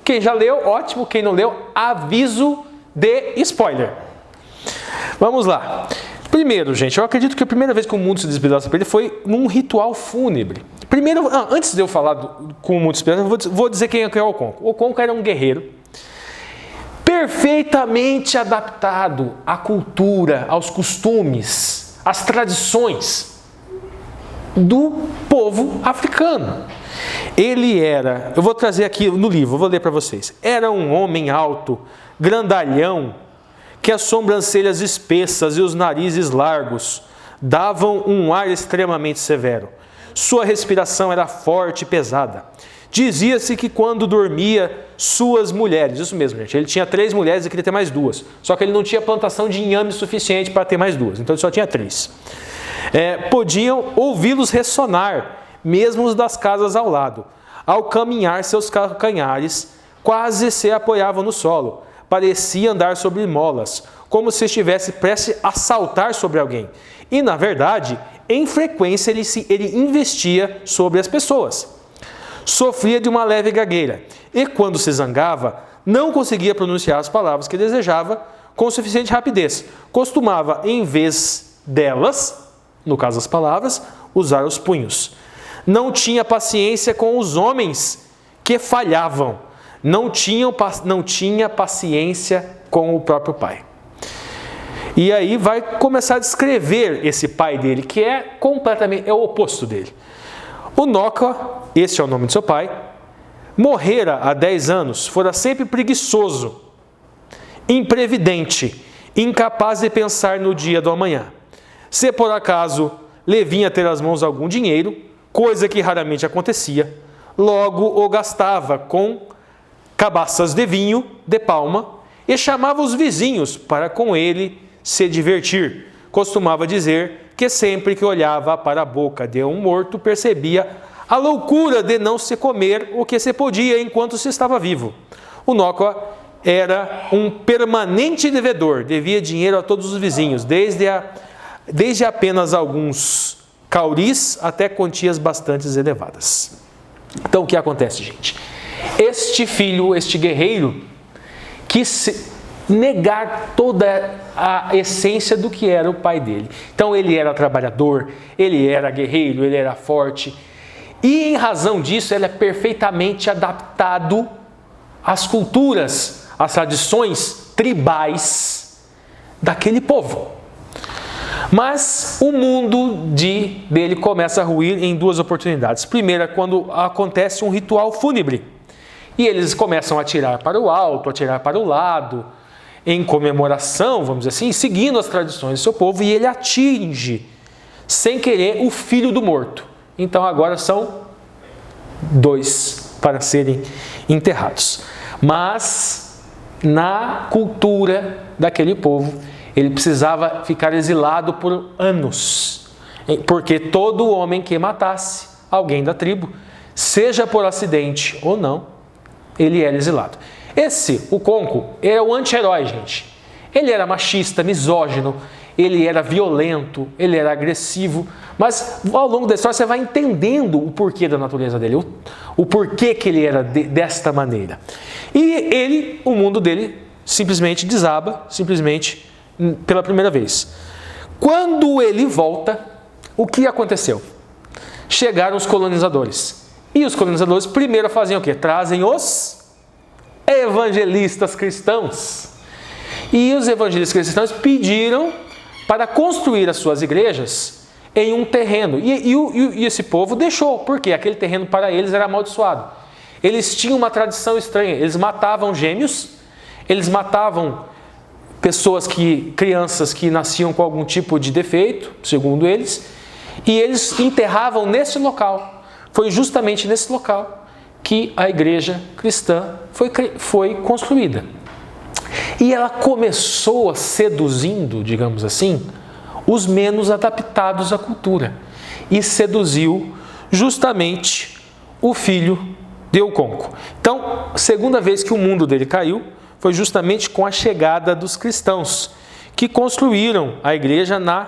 quem já leu, ótimo. Quem não leu, aviso de spoiler. Vamos lá. Primeiro, gente, eu acredito que a primeira vez que o mundo se despedaça para ele foi num ritual fúnebre. Primeiro, antes de eu falar com o mundo se despedaça, eu vou dizer quem é o Okonkwo. Okonkwo era um guerreiro perfeitamente adaptado à cultura, aos costumes, às tradições do povo africano. Ele era, eu vou trazer aqui no livro, vou ler para vocês. Era um homem alto, grandalhão, que as sobrancelhas espessas e os narizes largos davam um ar extremamente severo. sua respiração era forte e pesada. Dizia-se que quando dormia, suas mulheres, isso mesmo, gente, ele tinha 3 mulheres e queria ter mais 2, só que ele não tinha plantação de inhame suficiente para ter mais 2, então ele só tinha 3. Podiam ouvi-los ressonar, mesmo os das casas ao lado. Ao caminhar, seus calcanhares quase se apoiavam no solo, parecia andar sobre molas, como se estivesse prestes a saltar sobre alguém. E, na verdade, em frequência ele investia sobre as pessoas. Sofria de uma leve gagueira e, quando se zangava, não conseguia pronunciar as palavras que desejava com suficiente rapidez. Costumava, em vez delas, no caso das palavras, usar os punhos. Não tinha paciência com os homens que falhavam. Não tinha paciência com o próprio pai. E aí vai começar a descrever esse pai dele, que é o oposto dele. O Noca, esse é o nome de seu pai, morrera há 10 anos, fora sempre preguiçoso, imprevidente, incapaz de pensar no dia do amanhã. Se por acaso lhe vinha ter às mãos algum dinheiro, coisa que raramente acontecia, logo o gastava com cabaças de vinho de palma e chamava os vizinhos para com ele se divertir. Costumava dizer que sempre que olhava para a boca de um morto, percebia a loucura de não se comer o que se podia enquanto se estava vivo. O Noca era um permanente devedor, devia dinheiro a todos os vizinhos, desde apenas alguns cauris até quantias bastante elevadas. Então o que acontece, gente? Este filho, este guerreiro, quis negar toda a essência do que era o pai dele. Então ele era trabalhador, ele era guerreiro, ele era forte. E em razão disso, ele é perfeitamente adaptado às culturas, às tradições tribais daquele povo. Mas o mundo dele começa a ruir em 2 oportunidades. Primeira, quando acontece um ritual fúnebre. E eles começam a atirar para o alto, a atirar para o lado, em comemoração, vamos dizer assim, seguindo as tradições do seu povo, e ele atinge, sem querer, o filho do morto. Então agora são 2 para serem enterrados. Mas, na cultura daquele povo, ele precisava ficar exilado por anos, porque todo homem que matasse alguém da tribo, seja por acidente ou não, ele era exilado. O Conco, era o anti-herói, gente. Ele era machista, misógino, ele era violento, ele era agressivo, mas ao longo da história você vai entendendo o porquê da natureza dele, o porquê que ele era desta maneira. E o mundo dele simplesmente desaba, pela primeira vez. Quando ele volta, o que aconteceu? Chegaram os colonizadores. E os colonizadores primeiro faziam o quê? Trazem os evangelistas cristãos. E os evangelistas cristãos pediram para construir as suas igrejas em um terreno. E esse povo deixou, porque aquele terreno para eles era amaldiçoado. Eles tinham uma tradição estranha. Eles matavam gêmeos, eles matavam crianças que nasciam com algum tipo de defeito, segundo eles, e eles enterravam nesse local. Foi justamente nesse local que a igreja cristã foi construída. E ela começou seduzindo, digamos assim, os menos adaptados à cultura. E seduziu justamente o filho de Euconco. Então, a segunda vez que o mundo dele caiu foi justamente com a chegada dos cristãos, que construíram a igreja na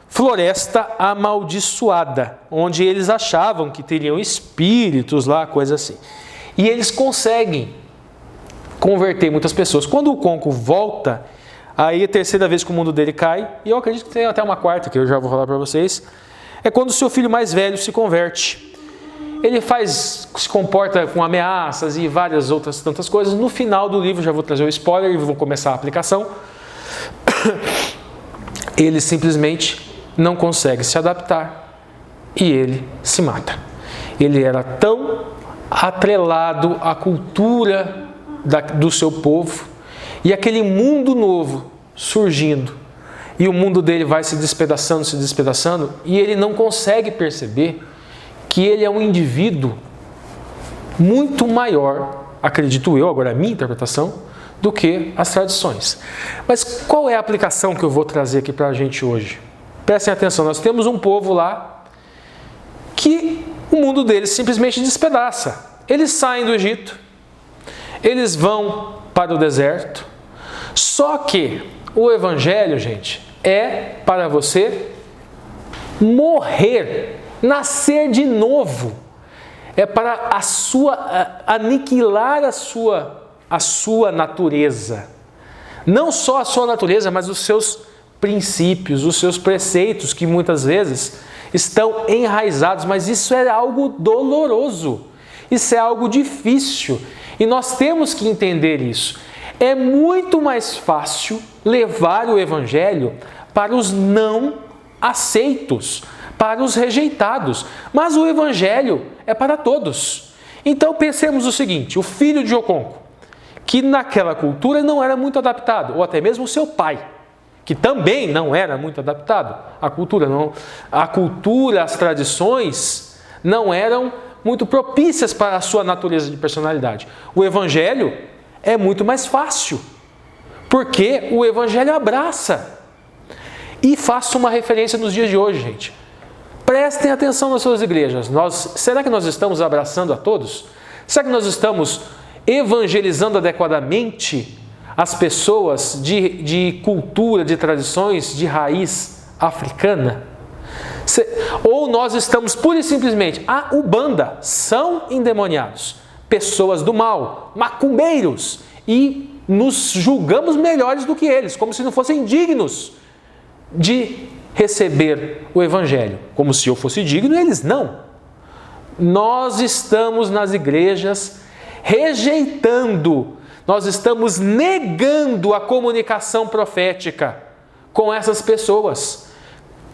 floresta amaldiçoada, onde eles achavam que teriam espíritos lá, coisa assim. E eles conseguem converter muitas pessoas. Quando o Conco volta, aí a terceira vez que o mundo dele cai, e eu acredito que tem até uma quarta, que eu já vou falar para vocês, é quando o seu filho mais velho se converte. Ele se comporta com ameaças e várias outras tantas coisas. No final do livro, já vou trazer o spoiler e vou começar a aplicação. Ele simplesmente não consegue se adaptar e ele se mata. Ele era tão atrelado à cultura do seu povo e aquele mundo novo surgindo, e o mundo dele vai se despedaçando, e ele não consegue perceber que ele é um indivíduo muito maior, acredito eu, agora é a minha interpretação, do que as tradições. Mas qual é a aplicação que eu vou trazer aqui para a gente hoje? Prestem atenção, nós temos um povo lá que o mundo deles simplesmente despedaça. Eles saem do Egito, eles vão para o deserto, só que o Evangelho, gente, é para você morrer, nascer de novo. É para aniquilar a sua natureza. Não só a sua natureza, mas os seus princípios, os seus preceitos, que muitas vezes estão enraizados, mas isso é algo doloroso, isso é algo difícil, e nós temos que entender isso. É muito mais fácil levar o Evangelho para os não aceitos, para os rejeitados, mas o Evangelho é para todos. Então pensemos o seguinte, o filho de Oconco, que naquela cultura não era muito adaptado, ou até mesmo o seu pai, que também não era muito adaptado à cultura. As tradições não eram muito propícias para a sua natureza de personalidade. O Evangelho é muito mais fácil, porque o Evangelho abraça. E faço uma referência nos dias de hoje, gente. Prestem atenção nas suas igrejas. Será que nós estamos abraçando a todos? Será que nós estamos evangelizando adequadamente as pessoas de cultura, de tradições, de raiz africana? Ou nós estamos pura e simplesmente, Umbanda são endemoniados, pessoas do mal, macumbeiros, e nos julgamos melhores do que eles, como se não fossem dignos de receber o Evangelho, como se eu fosse digno e eles não. Nós estamos nas igrejas rejeitando, nós estamos negando a comunicação profética com essas pessoas.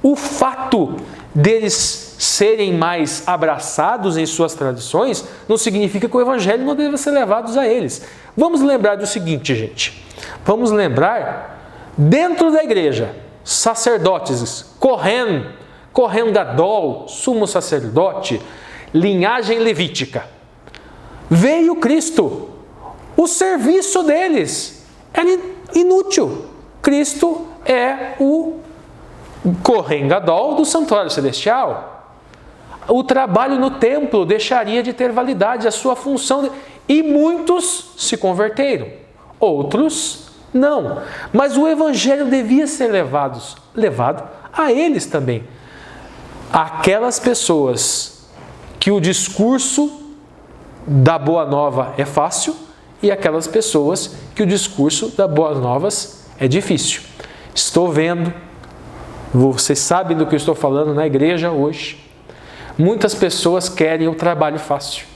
O fato deles serem mais abraçados em suas tradições não significa que o Evangelho não deve ser levado a eles. Vamos lembrar do seguinte, gente. Vamos lembrar, dentro da igreja, sacerdotes, Kohen Gadol, sumo sacerdote, linhagem levítica. Veio Cristo. O serviço deles era inútil. Cristo é o Kohen Gadol do santuário celestial. O trabalho no templo deixaria de ter validade, a sua função. E muitos se converteram. Outros não. Mas o Evangelho devia ser levado a eles também. Aquelas pessoas que o discurso da Boa Nova é fácil e aquelas pessoas que o discurso da Boa Novas é difícil. Estou vendo, vocês sabem do que eu estou falando na igreja hoje. Muitas pessoas querem o trabalho fácil.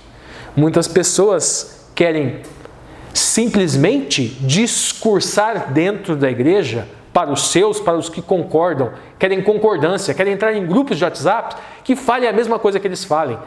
Muitas pessoas querem simplesmente discursar dentro da igreja para os que concordam, querem concordância, querem entrar em grupos de WhatsApp que falem a mesma coisa que eles falem.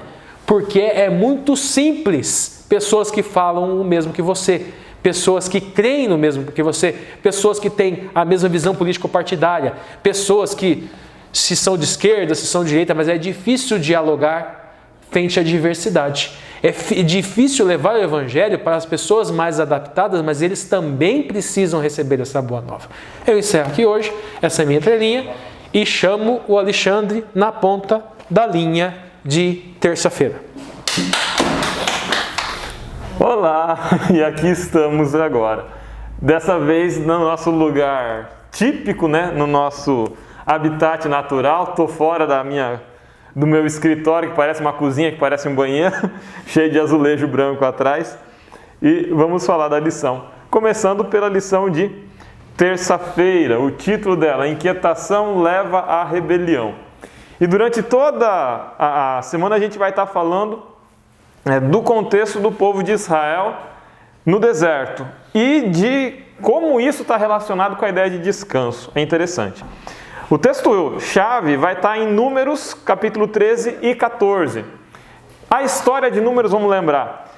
Porque é muito simples pessoas que falam o mesmo que você, pessoas que creem no mesmo que você, pessoas que têm a mesma visão político-partidária, pessoas que se são de esquerda, se são de direita, mas é difícil dialogar frente à diversidade. É difícil levar o Evangelho para as pessoas mais adaptadas, mas eles também precisam receber essa boa nova. Eu encerro aqui hoje essa minha entrelinha e chamo o Alexandre na ponta da linha de terça-feira. Olá, e aqui estamos agora. Dessa vez no nosso lugar típico, né? No nosso habitat natural. Estou fora do meu escritório, que parece uma cozinha, que parece um banheiro, cheio de azulejo branco atrás. E vamos falar da lição. Começando pela lição de terça-feira. O título dela, Inquietação leva à rebelião. E durante toda a semana a gente vai estar falando do contexto do povo de Israel no deserto e de como isso está relacionado com a ideia de descanso. É interessante. O texto-chave vai estar em Números, capítulo 13 e 14. A história de Números, vamos lembrar,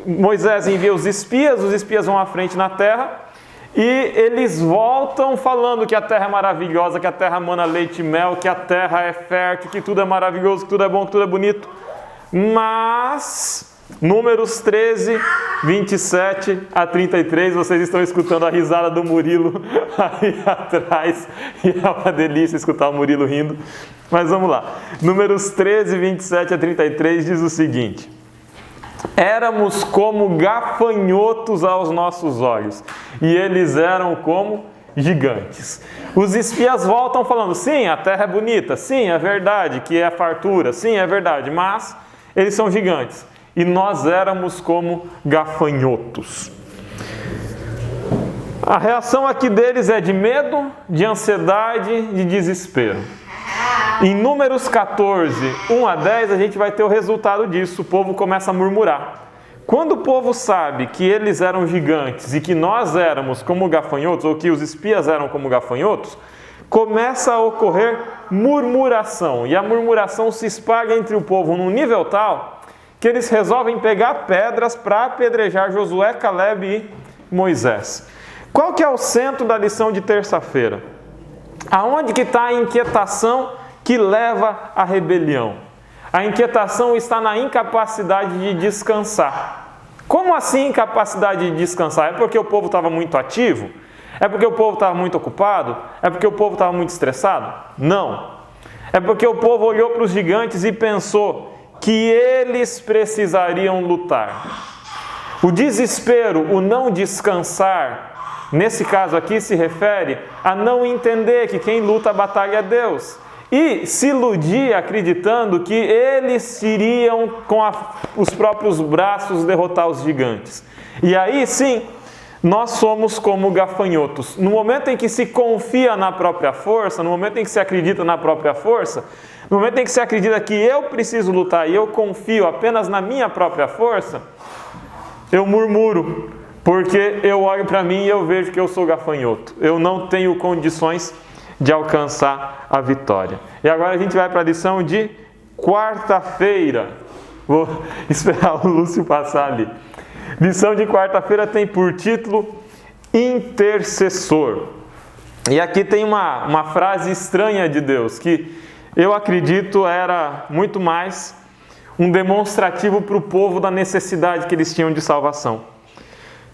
Moisés envia os espias vão à frente na terra E eles voltam falando que a terra é maravilhosa, que a terra mana leite e mel, que a terra é fértil, que tudo é maravilhoso, que tudo é bom, que tudo é bonito. Mas, Números 13, 27 a 33, vocês estão escutando a risada do Murilo aí atrás. E é uma delícia escutar o Murilo rindo. Mas vamos lá. Números 13, 27 a 33 diz o seguinte: éramos como gafanhotos aos nossos olhos, e eles eram como gigantes. Os espias voltam falando, sim, a terra é bonita, sim, é verdade que é fartura, sim, é verdade, mas eles são gigantes, e nós éramos como gafanhotos. A reação aqui deles é de medo, de ansiedade, de desespero. Em Números 14, 1 a 10, a gente vai ter o resultado disso. O povo começa a murmurar. Quando o povo sabe que eles eram gigantes e que nós éramos como gafanhotos, ou que os espias eram como gafanhotos, começa a ocorrer murmuração. E a murmuração se espalha entre o povo num nível tal que eles resolvem pegar pedras para apedrejar Josué, Caleb e Moisés. Qual que é o centro da lição de terça-feira? Aonde que está a inquietação que leva à rebelião? A inquietação está na incapacidade de descansar. Como assim incapacidade de descansar? É porque o povo estava muito ativo? É porque o povo estava muito ocupado? É porque o povo estava muito estressado? Não. É porque o povo olhou para os gigantes e pensou que eles precisariam lutar. O desespero, o não descansar, nesse caso aqui se refere a não entender que quem luta a batalha é Deus. E se iludir acreditando que eles iriam com os próprios braços derrotar os gigantes. E aí sim, nós somos como gafanhotos. No momento em que se confia na própria força, no momento em que se acredita na própria força, no momento em que se acredita que eu preciso lutar e eu confio apenas na minha própria força, eu murmuro, porque eu olho para mim e eu vejo que eu sou gafanhoto. Eu não tenho condições de alcançar a vitória. E agora a gente vai para a lição de quarta-feira. Vou esperar o Lúcio passar ali. Lição de quarta-feira tem por título Intercessor. E aqui tem uma frase estranha de Deus, que eu acredito era muito mais um demonstrativo para o povo da necessidade que eles tinham de salvação.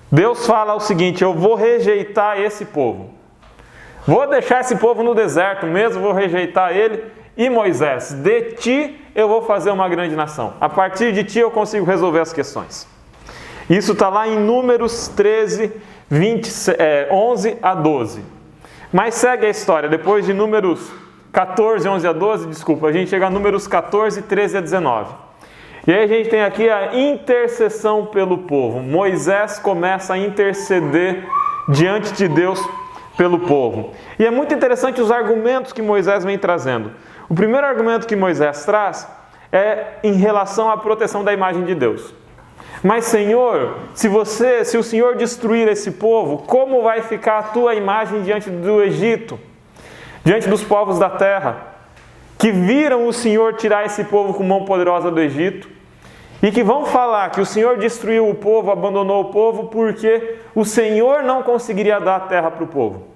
Deus fala o seguinte: eu vou rejeitar esse povo. Vou deixar esse povo no deserto mesmo, vou rejeitar ele. E Moisés, de ti eu vou fazer uma grande nação. A partir de ti eu consigo resolver as questões. Isso está lá em Números 13, 11 a 12. Mas segue a história. Depois de Números 14, 11 a 12, a gente chega a Números 14, 13 a 19. E aí a gente tem aqui a intercessão pelo povo. Moisés começa a interceder diante de Deus pelo povo. E é muito interessante os argumentos que Moisés vem trazendo. O primeiro argumento que Moisés traz é em relação à proteção da imagem de Deus. Mas Senhor, se o Senhor destruir esse povo, como vai ficar a tua imagem diante do Egito? Diante dos povos da terra, que viram o Senhor tirar esse povo com mão poderosa do Egito, e que vão falar que o Senhor destruiu o povo, abandonou o povo, porque o Senhor não conseguiria dar a terra para o povo.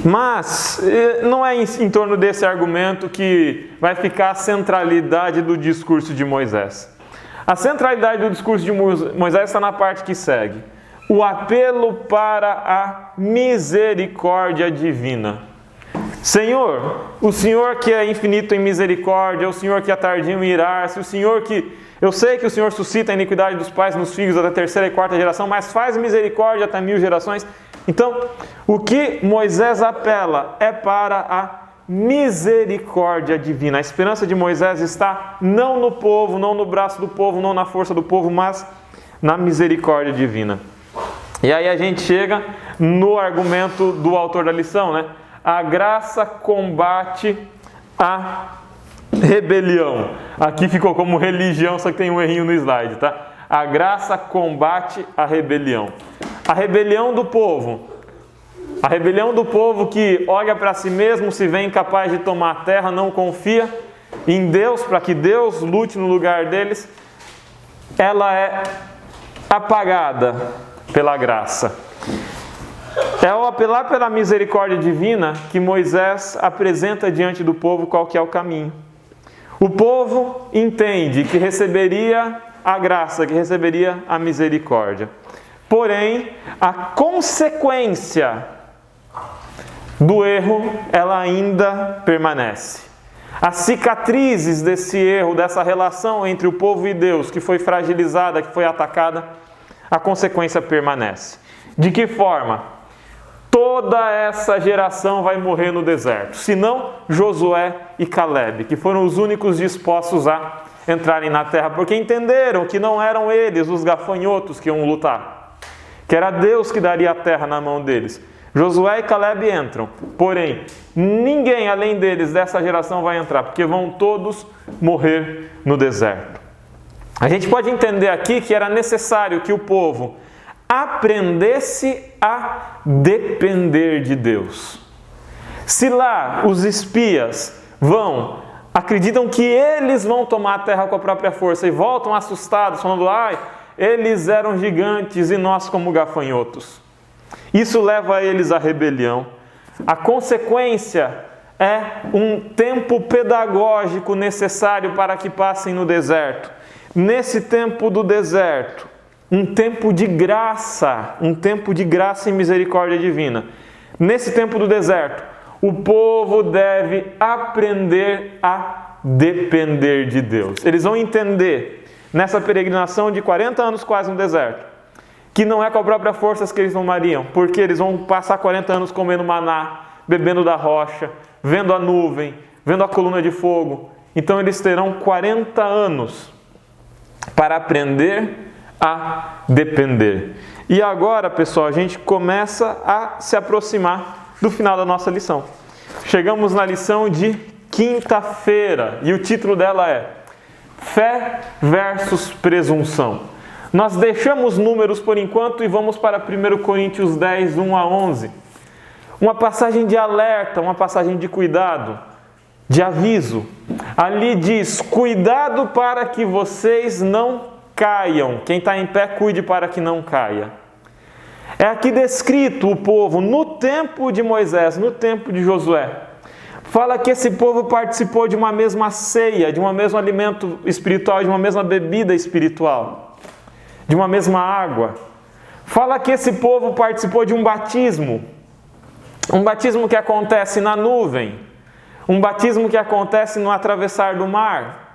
Mas não é em torno desse argumento que vai ficar a centralidade do discurso de Moisés. A centralidade do discurso de Moisés está na parte que segue. O apelo para a misericórdia divina. Senhor, o Senhor que é infinito em misericórdia, o Senhor que é tardio em irar-se, o Senhor que... Eu sei que o Senhor suscita a iniquidade dos pais nos filhos até a terceira e quarta geração, mas faz misericórdia até 1000 gerações. Então, o que Moisés apela é para a misericórdia divina. A esperança de Moisés está não no povo, não no braço do povo, não na força do povo, mas na misericórdia divina. E aí a gente chega no argumento do autor da lição, né? A graça combate a rebelião. Aqui ficou como religião, só que tem um errinho no slide, tá? A graça combate a rebelião. A rebelião do povo. A rebelião do povo que olha para si mesmo, se vê incapaz de tomar a terra, não confia em Deus, para que Deus lute no lugar deles, ela é apagada pela graça. É ao apelar pela misericórdia divina que Moisés apresenta diante do povo qual que é o caminho. O povo entende que receberia a graça, que receberia a misericórdia. Porém, a consequência do erro, ela ainda permanece. As cicatrizes desse erro, dessa relação entre o povo e Deus, que foi fragilizada, que foi atacada, a consequência permanece. De que forma? Toda essa geração vai morrer no deserto, senão Josué e Calebe, que foram os únicos dispostos a entrarem na terra, porque entenderam que não eram eles os gafanhotos que iam lutar, que era Deus que daria a terra na mão deles. Josué e Calebe entram, porém, ninguém além deles dessa geração vai entrar, porque vão todos morrer no deserto. A gente pode entender aqui que era necessário que o povo aprendesse a depender de Deus. Se lá os espias acreditam que eles vão tomar a terra com a própria força e voltam assustados, falando, eles eram gigantes e nós como gafanhotos. Isso leva eles à rebelião. A consequência é um tempo pedagógico necessário para que passem no deserto. Nesse tempo do deserto, um tempo de graça e misericórdia divina. Nesse tempo do deserto, o povo deve aprender a depender de Deus. Eles vão entender, nessa peregrinação de 40 anos quase no deserto, que não é com a própria força que eles tomariam, porque eles vão passar 40 anos comendo maná, bebendo da rocha, vendo a nuvem, vendo a coluna de fogo. Então eles terão 40 anos para aprender a depender. E agora, pessoal, a gente começa a se aproximar do final da nossa lição. Chegamos na lição de quinta-feira e o título dela é Fé versus Presunção. Nós deixamos números por enquanto e vamos para 1 Coríntios 10, 1 a 11. Uma passagem de alerta, uma passagem de cuidado, de aviso. Ali diz, cuidado para que vocês não caiam. Quem está em pé, cuide para que não caia. É aqui descrito o povo no tempo de Moisés, no tempo de Josué. Fala que esse povo participou de uma mesma ceia, de um mesmo alimento espiritual, de uma mesma bebida espiritual, de uma mesma água. Fala que esse povo participou de um batismo que acontece na nuvem, um batismo que acontece no atravessar do mar.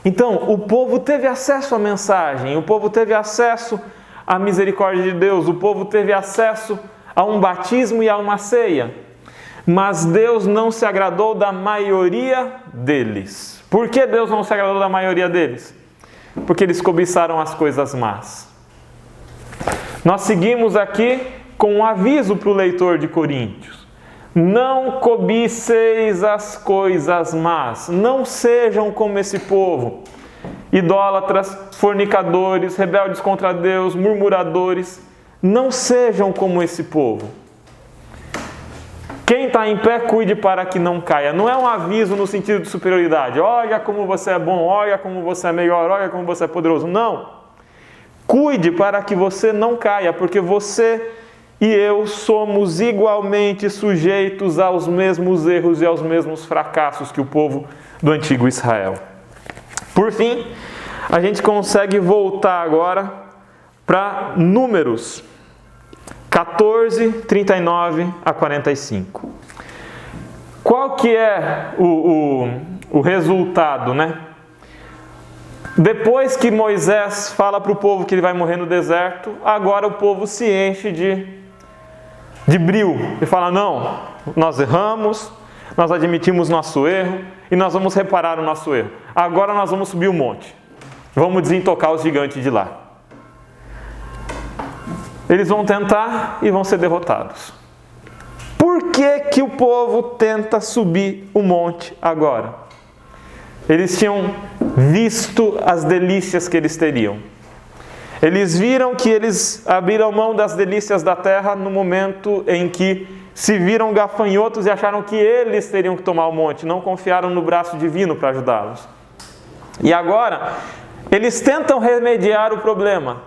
Então, o povo teve acesso à mensagem, o povo teve acesso à misericórdia de Deus, o povo teve acesso a um batismo e a uma ceia. Mas Deus não se agradou da maioria deles. Por que Deus não se agradou da maioria deles? Porque eles cobiçaram as coisas más. Nós seguimos aqui com um aviso para o leitor de Coríntios. Não cobiceis as coisas más, não sejam como esse povo, idólatras, fornicadores, rebeldes contra Deus, murmuradores, não sejam como esse povo. Quem está em pé, cuide para que não caia. Não é um aviso no sentido de superioridade, olha como você é bom, olha como você é melhor, olha como você é poderoso. Não, cuide para que você não caia, porque você e eu somos igualmente sujeitos aos mesmos erros e aos mesmos fracassos que o povo do antigo Israel. Por fim, a gente consegue voltar agora para Números 14, 39 a 45. Qual que é o resultado, né? Depois que Moisés fala para o povo que ele vai morrer no deserto, agora o povo se enche de brio e fala, não, nós erramos, nós admitimos nosso erro e nós vamos reparar o nosso erro. Agora nós vamos subir o monte, vamos desentocar os gigantes de lá. Eles vão tentar e vão ser derrotados. Por que o povo tenta subir o monte agora? Eles tinham visto as delícias que eles teriam. Eles viram que eles abriram mão das delícias da terra no momento em que se viram gafanhotos e acharam que eles teriam que tomar o monte, não confiaram no braço divino para ajudá-los. E agora, eles tentam remediar o problema,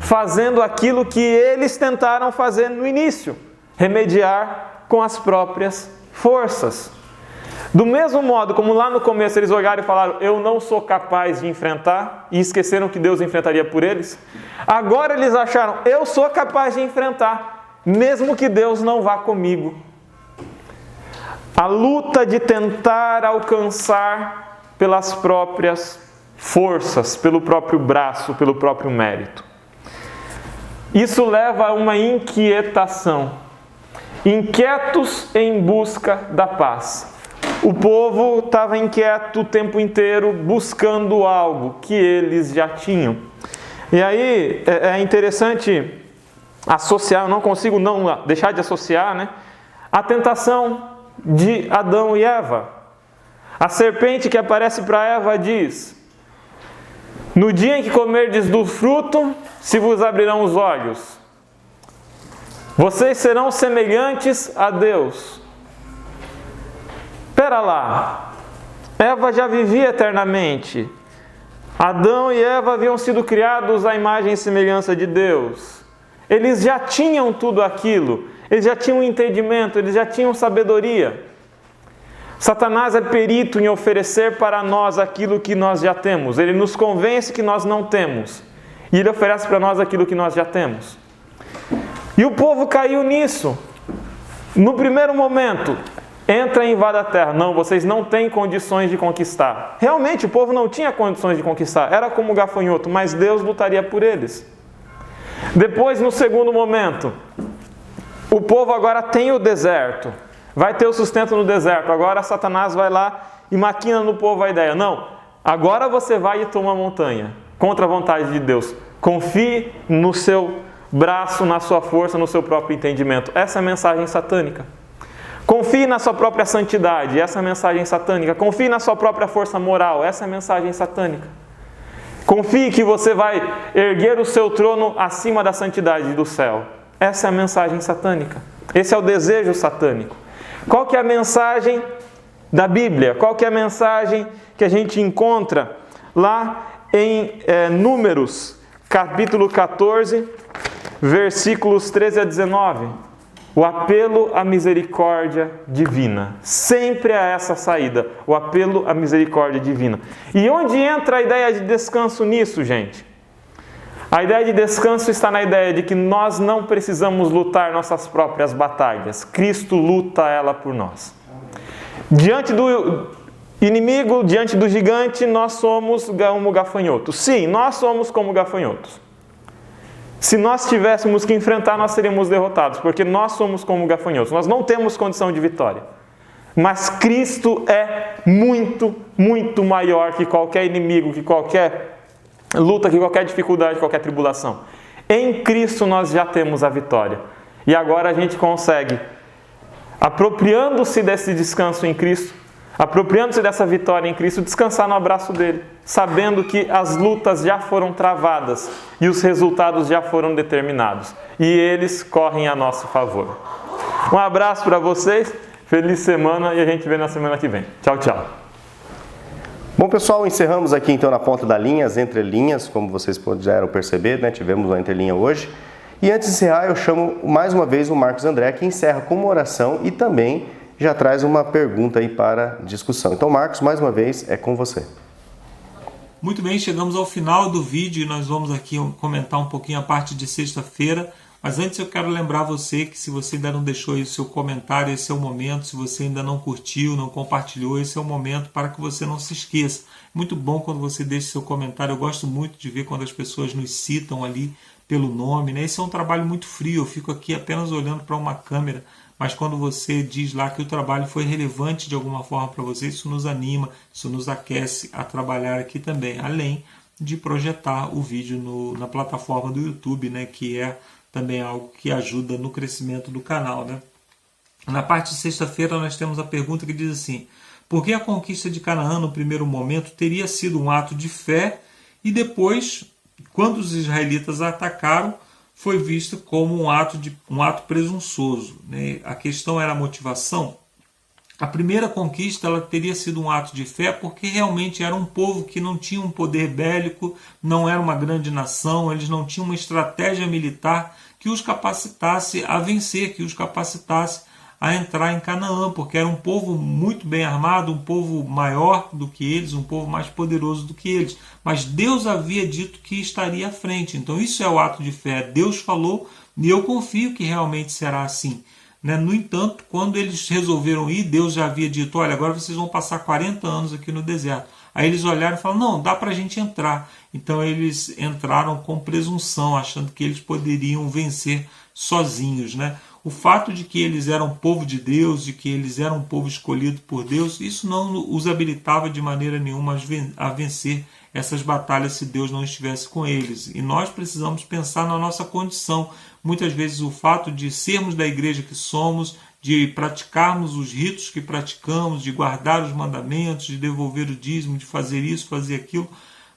fazendo aquilo que eles tentaram fazer no início, remediar com as próprias forças. Do mesmo modo como lá no começo eles olharam e falaram, eu não sou capaz de enfrentar, e esqueceram que Deus enfrentaria por eles, agora eles acharam, eu sou capaz de enfrentar, mesmo que Deus não vá comigo. A luta de tentar alcançar pelas próprias forças, pelo próprio braço, pelo próprio mérito. Isso leva a uma inquietação. Inquietos em busca da paz. O povo estava inquieto o tempo inteiro, buscando algo que eles já tinham. E aí é interessante associar, eu não consigo não deixar de associar, né, a tentação de Adão e Eva. A serpente que aparece para Eva diz, no dia em que comerdes do fruto, se vos abrirão os olhos. Vocês serão semelhantes a Deus. Espera lá, Eva já vivia eternamente. Adão e Eva haviam sido criados à imagem e semelhança de Deus. Eles já tinham tudo aquilo, eles já tinham entendimento, eles já tinham sabedoria. Satanás é perito em oferecer para nós aquilo que nós já temos. Ele nos convence que nós não temos. E ele oferece para nós aquilo que nós já temos. E o povo caiu nisso. No primeiro momento, entra e invade a terra. Não, vocês não têm condições de conquistar. Realmente, o povo não tinha condições de conquistar. Era como gafanhoto, mas Deus lutaria por eles. Depois, no segundo momento, o povo agora tem o deserto. Vai ter o sustento no deserto. Agora Satanás vai lá e maquina no povo a ideia. Não, agora você vai e toma a montanha. Contra a vontade de Deus. Confie no seu braço, na sua força, no seu próprio entendimento. Essa é a mensagem satânica. Confie na sua própria santidade. Essa é a mensagem satânica. Confie na sua própria força moral. Essa é a mensagem satânica. Confie que você vai erguer o seu trono acima da santidade do céu. Essa é a mensagem satânica. Esse é o desejo satânico. Qual que é a mensagem da Bíblia? Qual que é a mensagem que a gente encontra lá em Números, capítulo 14, versículos 13 a 19? O apelo à misericórdia divina. Sempre há essa saída, o apelo à misericórdia divina. E onde entra a ideia de descanso nisso, gente? A ideia de descanso está na ideia de que nós não precisamos lutar nossas próprias batalhas. Cristo luta ela por nós. Diante do inimigo, diante do gigante, nós somos como gafanhotos. Sim, nós somos como gafanhotos. Se nós tivéssemos que enfrentar, nós seríamos derrotados, porque nós somos como gafanhotos. Nós não temos condição de vitória. Mas Cristo é muito, muito maior que qualquer inimigo, que qualquer luta, que qualquer dificuldade, qualquer tribulação. Em Cristo nós já temos a vitória. E agora a gente consegue, apropriando-se desse descanso em Cristo, apropriando-se dessa vitória em Cristo, descansar no abraço dele, sabendo que as lutas já foram travadas e os resultados já foram determinados. E eles correm a nosso favor. Um abraço para vocês, feliz semana e a gente vê na semana que vem. Tchau, tchau. Bom, pessoal, encerramos aqui então na ponta da linha, as entrelinhas, como vocês puderam perceber, né? Tivemos uma entrelinha hoje. E antes de encerrar, eu chamo mais uma vez o Marcos André, que encerra com uma oração e também já traz uma pergunta aí para discussão. Então, Marcos, mais uma vez, é com você. Muito bem, chegamos ao final do vídeo e nós vamos aqui comentar um pouquinho a parte de sexta-feira. Mas antes eu quero lembrar você que se você ainda não deixou aí o seu comentário, esse é o momento. Se você ainda não curtiu, não compartilhou, esse é o momento para que você não se esqueça. Muito bom quando você deixa seu comentário. Eu gosto muito de ver quando as pessoas nos citam ali pelo nome, né? Esse é um trabalho muito frio, eu fico aqui apenas olhando para uma câmera. Mas quando você diz lá que o trabalho foi relevante de alguma forma para você, isso nos anima, isso nos aquece a trabalhar aqui também. Além de projetar o vídeo na plataforma do YouTube, né? Que é também algo que ajuda no crescimento do canal, né? Na parte de sexta-feira nós temos a pergunta que diz assim: por que a conquista de Canaã no primeiro momento teria sido um ato de fé e depois, quando os israelitas atacaram, foi vista como um ato presunçoso, né? A questão era a motivação. A primeira conquista ela teria sido um ato de fé, porque realmente era um povo que não tinha um poder bélico, não era uma grande nação, eles não tinham uma estratégia militar que os capacitasse a vencer, que os capacitasse a entrar em Canaã, porque era um povo muito bem armado, um povo maior do que eles, um povo mais poderoso do que eles. Mas Deus havia dito que estaria à frente. Então isso é o ato de fé. Deus falou e eu confio que realmente será assim. No entanto, quando eles resolveram ir, Deus já havia dito, olha, agora vocês vão passar 40 anos aqui no deserto. Aí eles olharam e falaram, não, dá para a gente entrar. Então eles entraram com presunção, achando que eles poderiam vencer sozinhos. O fato de que eles eram povo de Deus, de que eles eram um povo escolhido por Deus, isso não os habilitava de maneira nenhuma a vencer essas batalhas se Deus não estivesse com eles. E nós precisamos pensar na nossa condição. Muitas vezes o fato de sermos da igreja que somos, de praticarmos os ritos que praticamos, de guardar os mandamentos, de devolver o dízimo, de fazer isso, fazer aquilo,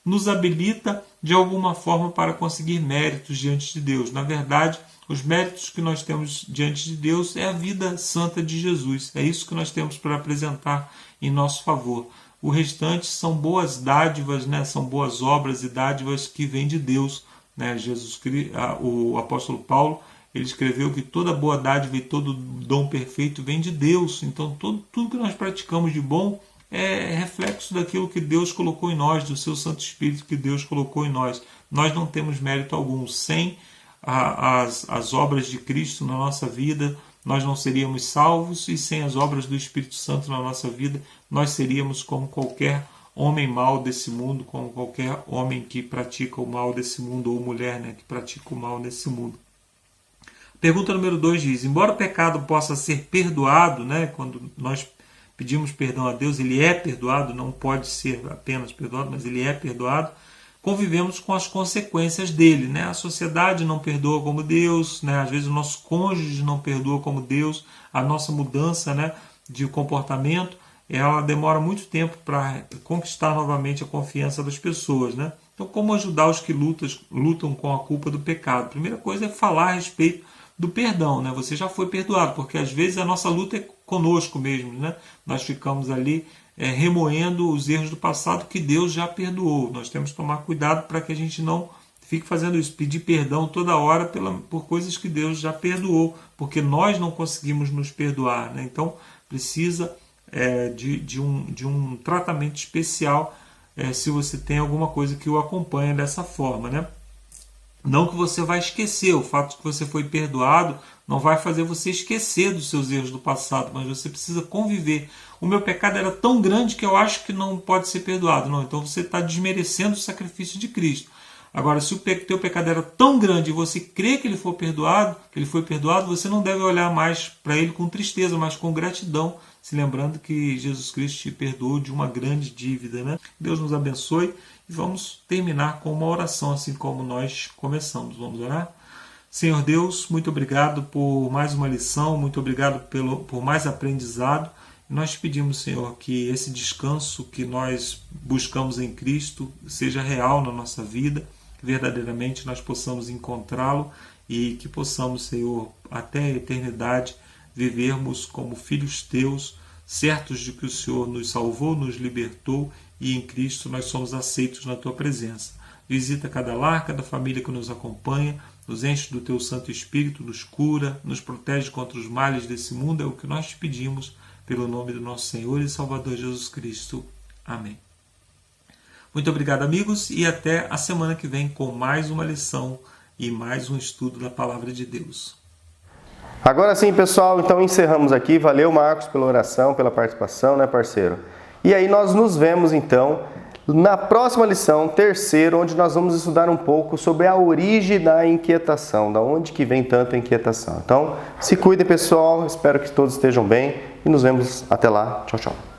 nos habilita de alguma forma para conseguir méritos diante de Deus. Na verdade, os méritos que nós temos diante de Deus é a vida santa de Jesus. É isso que nós temos para apresentar em nosso favor. O restante são boas dádivas, são boas obras e dádivas que vêm de Deus. O apóstolo Paulo ele escreveu que toda boa dádiva e todo dom perfeito vem de Deus. Então tudo que nós praticamos de bom é reflexo daquilo que Deus colocou em nós, do seu Santo Espírito que Deus colocou em nós. Nós não temos mérito algum. Sem as obras de Cristo na nossa vida, nós não seríamos salvos, e sem as obras do Espírito Santo na nossa vida, nós seríamos como qualquer homem mau desse mundo, como qualquer homem que pratica o mal desse mundo, ou mulher que pratica o mal nesse mundo. Pergunta número 2 diz, embora o pecado possa ser perdoado, quando nós pedimos perdão a Deus, ele é perdoado, não pode ser apenas perdoado, mas ele é perdoado, convivemos com as consequências dele. A sociedade não perdoa como Deus, às vezes o nosso cônjuge não perdoa como Deus, a nossa mudança de comportamento, ela demora muito tempo para conquistar novamente a confiança das pessoas. Então, como ajudar os que lutam com a culpa do pecado? A primeira coisa é falar a respeito do perdão. Você já foi perdoado, porque às vezes a nossa luta é conosco mesmo. Nós ficamos ali remoendo os erros do passado que Deus já perdoou. Nós temos que tomar cuidado para que a gente não fique fazendo isso, pedir perdão toda hora por coisas que Deus já perdoou, porque nós não conseguimos nos perdoar. Então precisa de um tratamento especial se você tem alguma coisa que o acompanha dessa forma. Não que você vai esquecer, o fato de que você foi perdoado não vai fazer você esquecer dos seus erros do passado, mas você precisa conviver. O meu pecado era tão grande que eu acho que não pode ser perdoado. Não, então você está desmerecendo o sacrifício de Cristo. Agora, se o teu pecado era tão grande e você crê que ele foi perdoado, você não deve olhar mais para ele com tristeza, mas com gratidão, se lembrando que Jesus Cristo te perdoou de uma grande dívida. Deus nos abençoe e vamos terminar com uma oração, assim como nós começamos. Vamos orar? Senhor Deus, muito obrigado por mais uma lição, muito obrigado por mais aprendizado. Nós pedimos, Senhor, que esse descanso que nós buscamos em Cristo seja real na nossa vida, que verdadeiramente nós possamos encontrá-lo e que possamos, Senhor, até a eternidade, vivermos como filhos teus, certos de que o Senhor nos salvou, nos libertou e em Cristo nós somos aceitos na tua presença. Visita cada lar, cada família que nos acompanha, nos enche do teu Santo Espírito, nos cura, nos protege contra os males desse mundo, é o que nós te pedimos, pelo nome do nosso Senhor e Salvador Jesus Cristo. Amém. Muito obrigado, amigos, e até a semana que vem com mais uma lição e mais um estudo da Palavra de Deus. Agora sim, pessoal, então encerramos aqui. Valeu, Marcos, pela oração, pela participação, parceiro? E aí nós nos vemos, então, na próxima lição, terceira, onde nós vamos estudar um pouco sobre a origem da inquietação, da onde que vem tanta inquietação. Então, se cuidem, pessoal, espero que todos estejam bem e nos vemos até lá. Tchau, tchau.